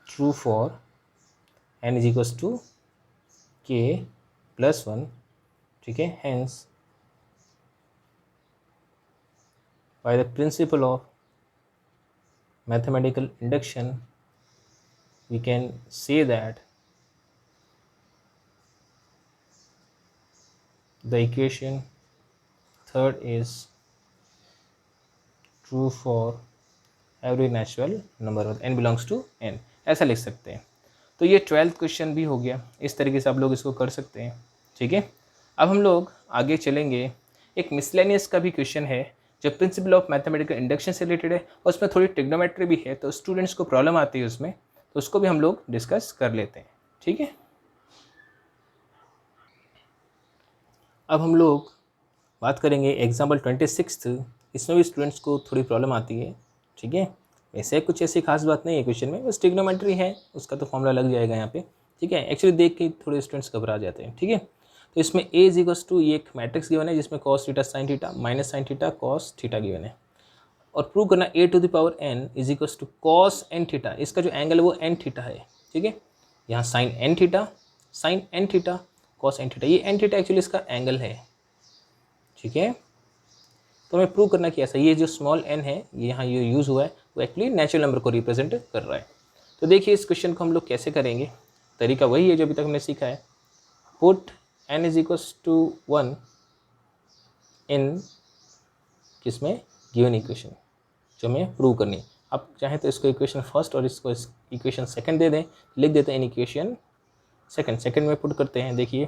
true for n is equals to k+1। ठीक है, hence by the principle of mathematical induction we can say that the equation 3rd is true for every natural number n belongs to n, ऐसा लिख सकते हैं। तो ये 12th question भी हो गया, इस तरीके से आप लोग इसको कर सकते हैं। ठीक है, अब हम लोग आगे चलेंगे, एक मिसलेनियस का भी क्वेश्चन है जो प्रिंसिपल ऑफ मैथमेटिकल इंडक्शन से रिलेटेड है और उसमें थोड़ी ट्रिग्नोमेट्री भी है, तो स्टूडेंट्स को प्रॉब्लम आती है उसमें, तो उसको भी हम लोग डिस्कस कर लेते हैं। ठीक है, अब हम लोग बात करेंगे एग्जाम्पल 26। इसमें भी स्टूडेंट्स को थोड़ी प्रॉब्लम आती है। ठीक है, वैसे कुछ ऐसी खास बात नहीं है क्वेश्चन में, बस ट्रिग्नोमेट्री है, उसका तो फॉर्मूला लग जाएगा यहाँ पे। ठीक है, एक्चुअली देख के थोड़े स्टूडेंट्स घबरा जाते हैं। ठीक है, तो इसमें a इज इक्वल्स टू ये एक मैट्रिक्स गिवन है जिसमें cos theta sin theta minus sin theta cos theta given है, और प्रूव करना a to the power n is equals to cos n theta. इसका जो एंगल है वो n थीटा है। ठीक है, यहाँ sin n theta cos n theta, ये n थीटा एक्चुअली इसका एंगल है। ठीक है, तो हमें प्रूव करना कि ऐसा ये जो स्मॉल n है ये यहाँ ये यूज़ हुआ है वो एक्चुअली नेचुरल नंबर को रिप्रेजेंट कर रहा है। तो देखिए इस क्वेश्चन को हम लोग कैसे करेंगे, तरीका वही है जो अभी तक हमने सीखा है। Put n is equals to 1 in किसमें गिवन इक्वेशन जो हमें प्रूव करनी है। आप चाहें तो इसको इक्वेशन फर्स्ट और इसको इक्वेशन सेकंड दे दें, लिख देते हैं इन इक्वेशन सेकंड में पुट करते हैं। देखिए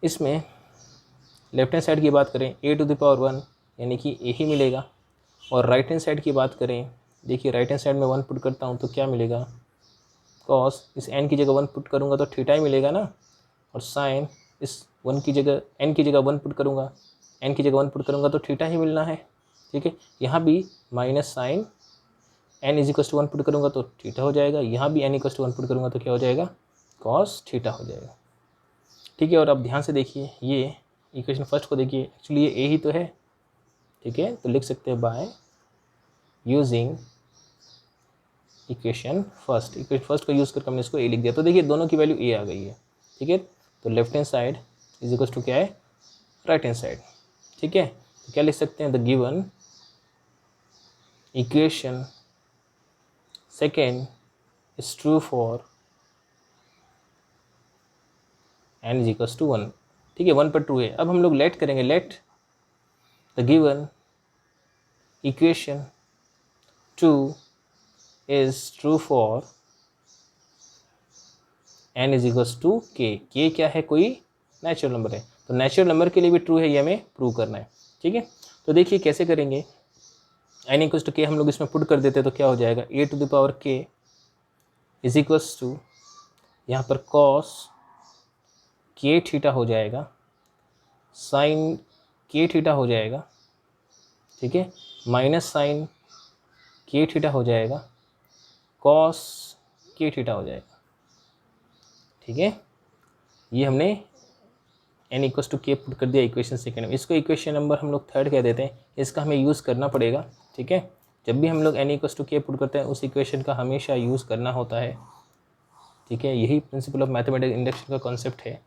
इसमें लेफ्ट हैंड साइड की बात करें a⁻1 यानी कि a ही मिलेगा, और राइट हैंड साइड की बात करें, देखिए राइट हैंड साइड में 1 पुट करता हूँ तो क्या मिलेगा, कॉस इस n की जगह 1 पुट करूँगा तो थीटा ही मिलेगा ना, और साइन इस 1 की जगह n की जगह 1 पुट करूँगा, n की जगह 1 पुट करूँगा तो थीटा ही मिलना है। ठीक है, यहाँ भी माइनस साइन n=1 पुट करूँगा तो थीटा हो जाएगा, यहाँ भी n=1 पुट करूँगा तो क्या हो जाएगा, कॉस थीटा हो जाएगा। ठीक है, और अब ध्यान से देखिए ये इक्वेशन फर्स्ट को देखिए, एक्चुअली ये ए ही तो है। ठीक है, तो लिख सकते हैं बाय यूजिंग इक्वेशन फर्स्ट का यूज़ करके हमने इसको ए लिख दिया। तो देखिए दोनों की वैल्यू ए आ गई है। ठीक है, तो left hand side is equal to क्या है, राइट हैंड साइड। ठीक है, तो क्या लिख सकते हैं, the given equation second is true for n is equal to 1। ठीक है, 1 पर ट्रू है। अब हम लोग लेट करेंगे, let the given equation 2 is true for n is equals to K क्या है, कोई नेचुरल नंबर है, तो नेचुरल नंबर के लिए भी ट्रू है, ये हमें प्रूव करना है। ठीक है, तो देखिए कैसे करेंगे, n इक्वल्स टू के हम लोग इसमें पुट कर देते हैं तो क्या हो जाएगा, a⁻k इज इक्वल्स टू यहाँ पर कॉस के थीटा हो जाएगा, साइन के थीटा हो जाएगा। ठीक है, माइनस साइन के थीटा हो जाएगा, कॉस के थीटा हो जाएगा। ठीक है, ये हमने n=k पुट कर दिया इक्वेशन सेकेंड में। इसको इक्वेशन नंबर हम लोग थर्ड कह देते हैं, इसका हमें यूज़ करना पड़ेगा। ठीक है, जब भी हम लोग n=k पुट करते हैं उस इक्वेशन का हमेशा यूज़ करना होता है। ठीक है, यही प्रिंसिपल ऑफ मैथमेटिकल इंडक्शन का कॉन्सेप्ट है।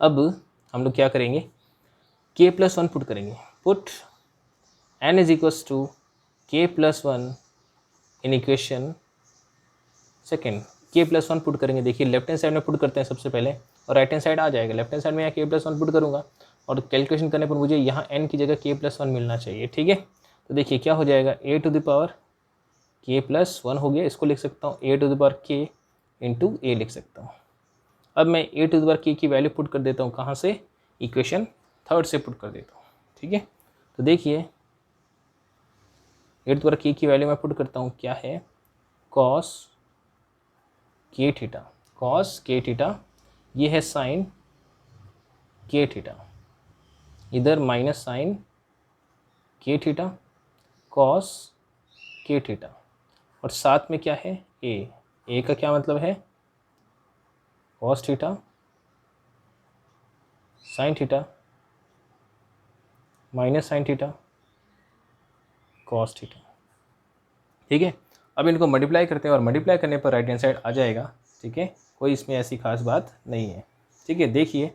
अब हम लोग क्या करेंगे, k+1 पुट करेंगे, पुट n=k+1 इन इक्वेशन सेकेंड। k+1 पुट करेंगे, देखिए लेफ्ट हैंड साइड में पुट करते हैं सबसे पहले, और राइट हैंड साइड आ जाएगा। लेफ्ट हैंड साइड में यहाँ k+1 पुट करूँगा, और कैलकुलेशन करने पर मुझे यहाँ n की जगह k+1 मिलना चाहिए। ठीक है, तो देखिए क्या हो जाएगा, a⁻k+1 हो गया, इसको लिख सकता हूँ a⁻k × a लिख सकता हूँ। अब मैं a⁻k की वैल्यू पुट कर देता हूँ, कहाँ से, इक्वेशन थर्ड से पुट कर देता हूँ। ठीक है, तो देखिए a⁻k की वैल्यू मैं पुट करता हूँ, क्या है, कॉस के थीटा, ये है साइन के थीटा, इधर minus sine K theta, cos के थीटा, और साथ में क्या है, ए का क्या मतलब है, cos theta sine theta minus sine theta cos theta. ठीक है, अब इनको मल्टीप्लाई करते हैं, और मल्टीप्लाई करने पर राइट हैंड साइड आ जाएगा। ठीक है, कोई इसमें ऐसी खास बात नहीं है। ठीक है, देखिए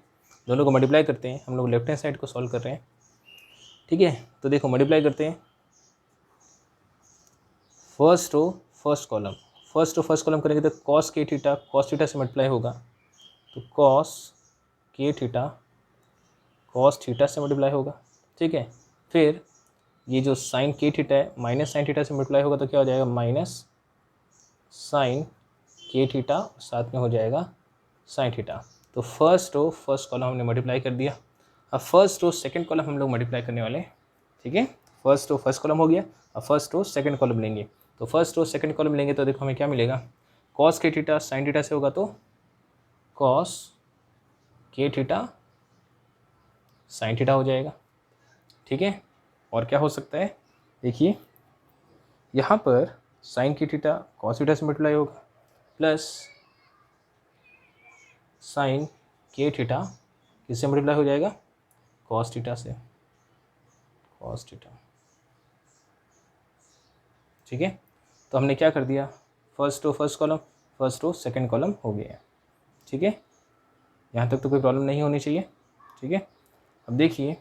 दोनों को मल्टीप्लाई करते हैं, हम लोग लेफ्ट हैंड साइड को सॉल्व कर रहे हैं। ठीक है, तो देखो मल्टीप्लाई करते हैं, फर्स्ट रो फर्स्ट कॉलम करेंगे तो कॉस थीटा से मल्टीप्लाई होगा, तो कॉस थीटा से मल्टीप्लाई होगा। ठीक है, फिर ये जो साइन के थीटा है माइनस साइन थीटा से मल्टीप्लाई होगा तो क्या हो जाएगा, माइनस साइन के थीटा, साथ में हो जाएगा साइन थीटा। तो फर्स्ट रो फर्स्ट कॉलम हमने मल्टीप्लाई कर दिया। अब फर्स्ट रो सेकंड कॉलम हम लोग मल्टीप्लाई करने वाले हैं। ठीक है, फर्स्ट रो फर्स्ट कॉलम हो गया, अब फर्स्ट रो सेकंड कॉलम लेंगे, तो फर्स्ट रो सेकंड कॉलम लेंगे तो देखो हमें क्या मिलेगा, कॉस के थीटा साइन थीटा से होगा तो कॉस के थीटा साइन थीटा हो जाएगा। ठीक है, और क्या हो सकता है, देखिए यहाँ पर साइन की थीटा कॉस थीटा से मल्टीप्लाई होगा, प्लस साइन के थीटा किससे मल्टीप्लाई हो जाएगा, कॉस थीटा से, कॉस थीटा। ठीक है, तो हमने क्या कर दिया, first row first column, first row second column हो गया है। ठीक है, यहाँ तक तो कोई प्रॉब्लम नहीं होनी चाहिए। ठीक है, अब देखिए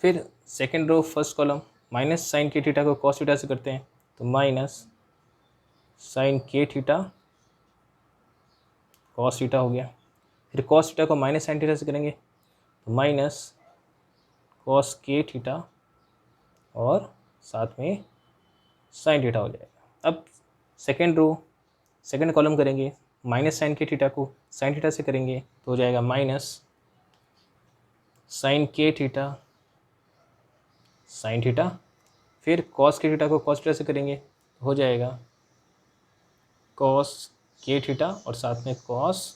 फिर second row first column, minus sine K theta को कॉस थीटा से करते हैं तो minus sine K theta cos theta हो गया, फिर कॉस थीटा को माइनस साइन थीटा से करेंगे तो माइनस कॉस के थीटा और साथ में साइन थीटा हो जाएगा। अब सेकंड रो सेकंड कॉलम करेंगे माइनस साइन के थीटा को साइन थीटा से करेंगे तो हो जाएगा minus sine K theta sine theta, फिर कॉस के थीटा को कॉस थीटा से करेंगे तो हो जाएगा कॉस के थीटा और साथ में कॉस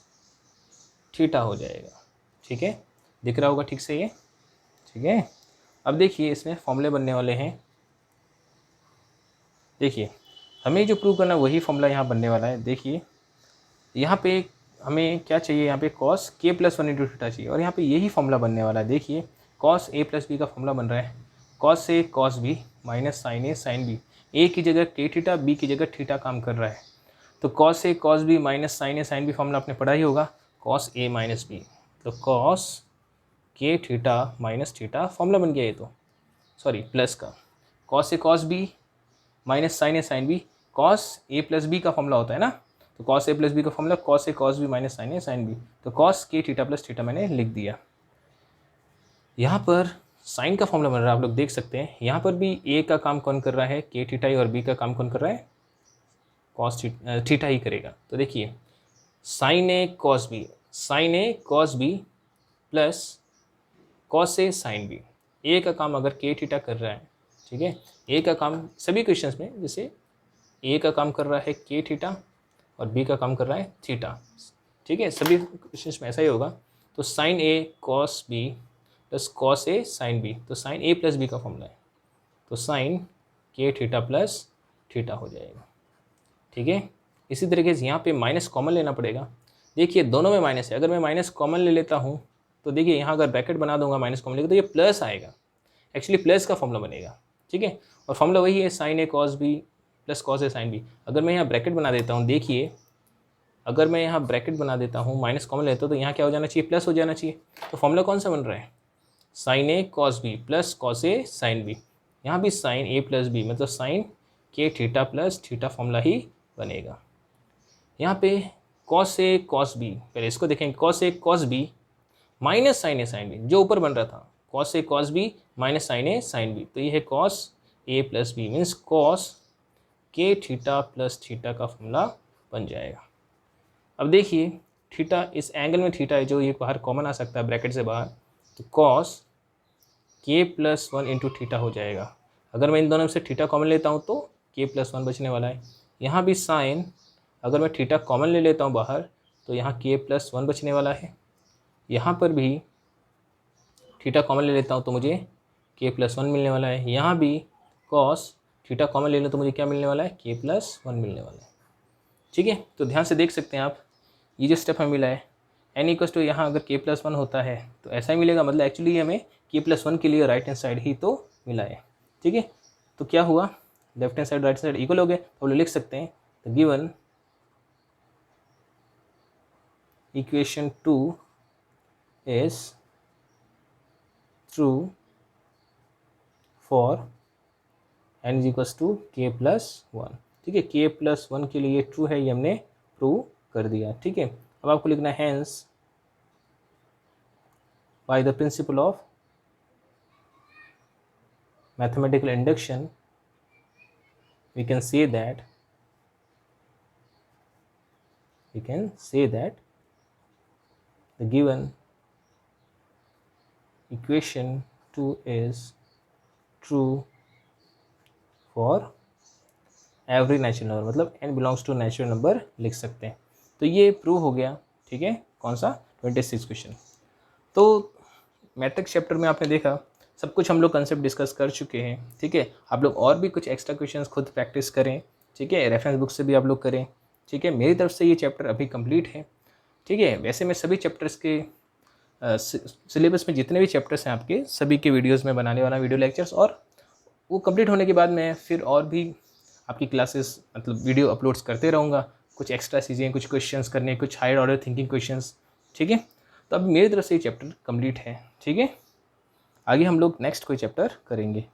थीटा हो जाएगा। ठीक है, दिख रहा होगा ठीक से ये। ठीक है, अब देखिए इसमें फॉर्मूले बनने वाले हैं। देखिए हमें जो प्रूव करना है वही फॉर्मूला यहाँ बनने वाला है। देखिए यहाँ पे हमें क्या चाहिए, यहाँ पे कॉस के प्लस वन इंटू थीटा चाहिए और यहाँ पे यही फॉर्मूला बनने वाला है। देखिए कॉस ए प्लस बी का फॉर्मूला बन रहा है, cos A cos B minus sign A sine B. ए की जगह के थीटा, बी की जगह थीटा काम कर रहा है, तो cos A cos B minus sign A sine B formula आपने पढ़ा ही होगा, कॉस ए माइनस बी, तो कॉस के थीटा माइनस थीटा फॉर्मूला बन गया ये तो, सॉरी प्लस का, cos A cos B minus sign A sine B, cos A plus B का फॉर्मूला होता है ना, तो कॉस ए प्लस बी का formula cos A cos B minus sign A sine B, तो कॉस के theta plus theta मैंने लिख दिया। यहाँ पर साइन का फॉर्मूला बन रहा है, आप लोग देख सकते हैं। यहाँ पर भी ए का काम कौन कर रहा है, के थीटा ही, और बी का काम कौन कर रहा है, कॉस थीटा ही करेगा। तो देखिए sign A cos B, sign A cos B plus cos A sine B. ए का काम अगर के थीटा कर रहा है, ठीक है, ए का काम सभी क्वेश्चंस में जैसे ए का काम कर रहा है के थीटा और बी का काम कर रहा है थीटा, ठीक है, सभी क्वेश्चंस में ऐसा ही होगा। तो sign A cos B plus cos A sine B, तो साइन ए प्लस बी का फॉर्मूला है, तो sign K theta plus theta हो जाएगा। ठीक है, इसी तरीके से यहाँ पे माइनस कॉमन लेना पड़ेगा। देखिए दोनों में माइनस है, अगर मैं माइनस कॉमन ले लेता हूँ तो देखिए यहाँ अगर ब्रैकेट बना दूंगा माइनस कॉमन लेकर तो ये प्लस आएगा, एक्चुअली प्लस का फॉर्मूला बनेगा। ठीक है, और फॉर्मूला वही है sign A cos B plus cos A sine B. अगर मैं यहाँ ब्रैकेट बना देता हूँ, देखिए अगर मैं यहाँ ब्रैकेट बना देता हूँ, माइनस कॉमन लेता हूँ, तो यहाँ क्या हो जाना चाहिए, प्लस हो जाना चाहिए। तो फॉर्मूला कौन सा बन रहा है, sign A cos B plus cos A sine B. यहाँ भी साइन ए प्लस बी मतलब sign K theta plus theta formula ही बनेगा। यहाँ पे कॉस ए कॉस बी, पहले इसको देखेंगे, cos A cos B minus sign A sine B, जो ऊपर बन रहा था cos A cos B minus sign A sine B, तो ये है cos A plus B means cos के थीटा प्लस थीटा का फॉर्मूला बन जाएगा। अब देखिए थीटा, इस एंगल में थीटा है जो ये बाहर कॉमन आ सकता है ब्रैकेट से बाहर, तो कॉस के प्लस वन इंटू थीटा हो जाएगा। अगर मैं इन दोनों में से थीटा कॉमन लेता हूँ तो के प्लस वन बचने वाला है। यहाँ भी साइन, अगर मैं थीटा कॉमन ले लेता हूँ बाहर तो यहाँ के प्लस वन बचने वाला है। यहाँ पर भी थीटा कॉमन ले लेता हूँ तो मुझे के प्लस वन मिलने वाला है। यहाँ भी कॉस थीटा कॉमन ले लें तो मुझे क्या मिलने वाला है, के प्लस वन मिलने वाला है। ठीक है, तो ध्यान से देख सकते हैं आप, ये जो स्टेप हमें मिला है एन इक्वल्स टू, यहाँ अगर के प्लस वन होता है तो ऐसा ही मिलेगा, मतलब एक्चुअली हमें के प्लस वन के लिए राइट हैंड साइड ही तो मिला है। ठीक है, तो क्या हुआ, left hand side right side equal हो गए, तो हम लोग लिख सकते हैं the given equation 2 is true for N is equals to K plus one. ठीक है, के प्लस वन के लिए ट्रू है, ये हमने प्रूव कर दिया। ठीक है, अब आपको लिखना है hence by the principle of mathematical induction we can say that the given equation 2 is true for every natural number, मतलब n belongs to natural number लिख सकते हैं। तो ये प्रूव हो गया। ठीक है, कौन सा 26 क्वेश्चन। तो मैट्रिक्स चैप्टर में आपने देखा सब कुछ हम लोग कंसेप्ट डिस्कस कर चुके हैं। ठीक है, आप लोग और भी कुछ एक्स्ट्रा क्वेश्चंस खुद प्रैक्टिस करें। ठीक है, रेफरेंस बुक से भी आप लोग करें। ठीक है, मेरी तरफ से ये चैप्टर अभी कंप्लीट है। ठीक है, वैसे मैं सभी चैप्टर्स के सिलेबस में जितने भी चैप्टर्स हैं आपके सभी के वीडियोस में बनाने वाला वीडियो लेक्चर्स, और वो कंप्लीट होने के बाद मैं फिर और भी आपकी क्लासेस मतलब वीडियो अपलोड्स करते रहूँगा। कुछ एक्स्ट्रा चीज़ें, कुछ क्वेश्चंस करने, कुछ हायर ऑर्डर थिंकिंग क्वेश्चंस। ठीक है, तो अब मेरी तरफ से ये चैप्टर कंप्लीट है। ठीक है, आगे हम लोग नेक्स्ट कोई चैप्टर करेंगे।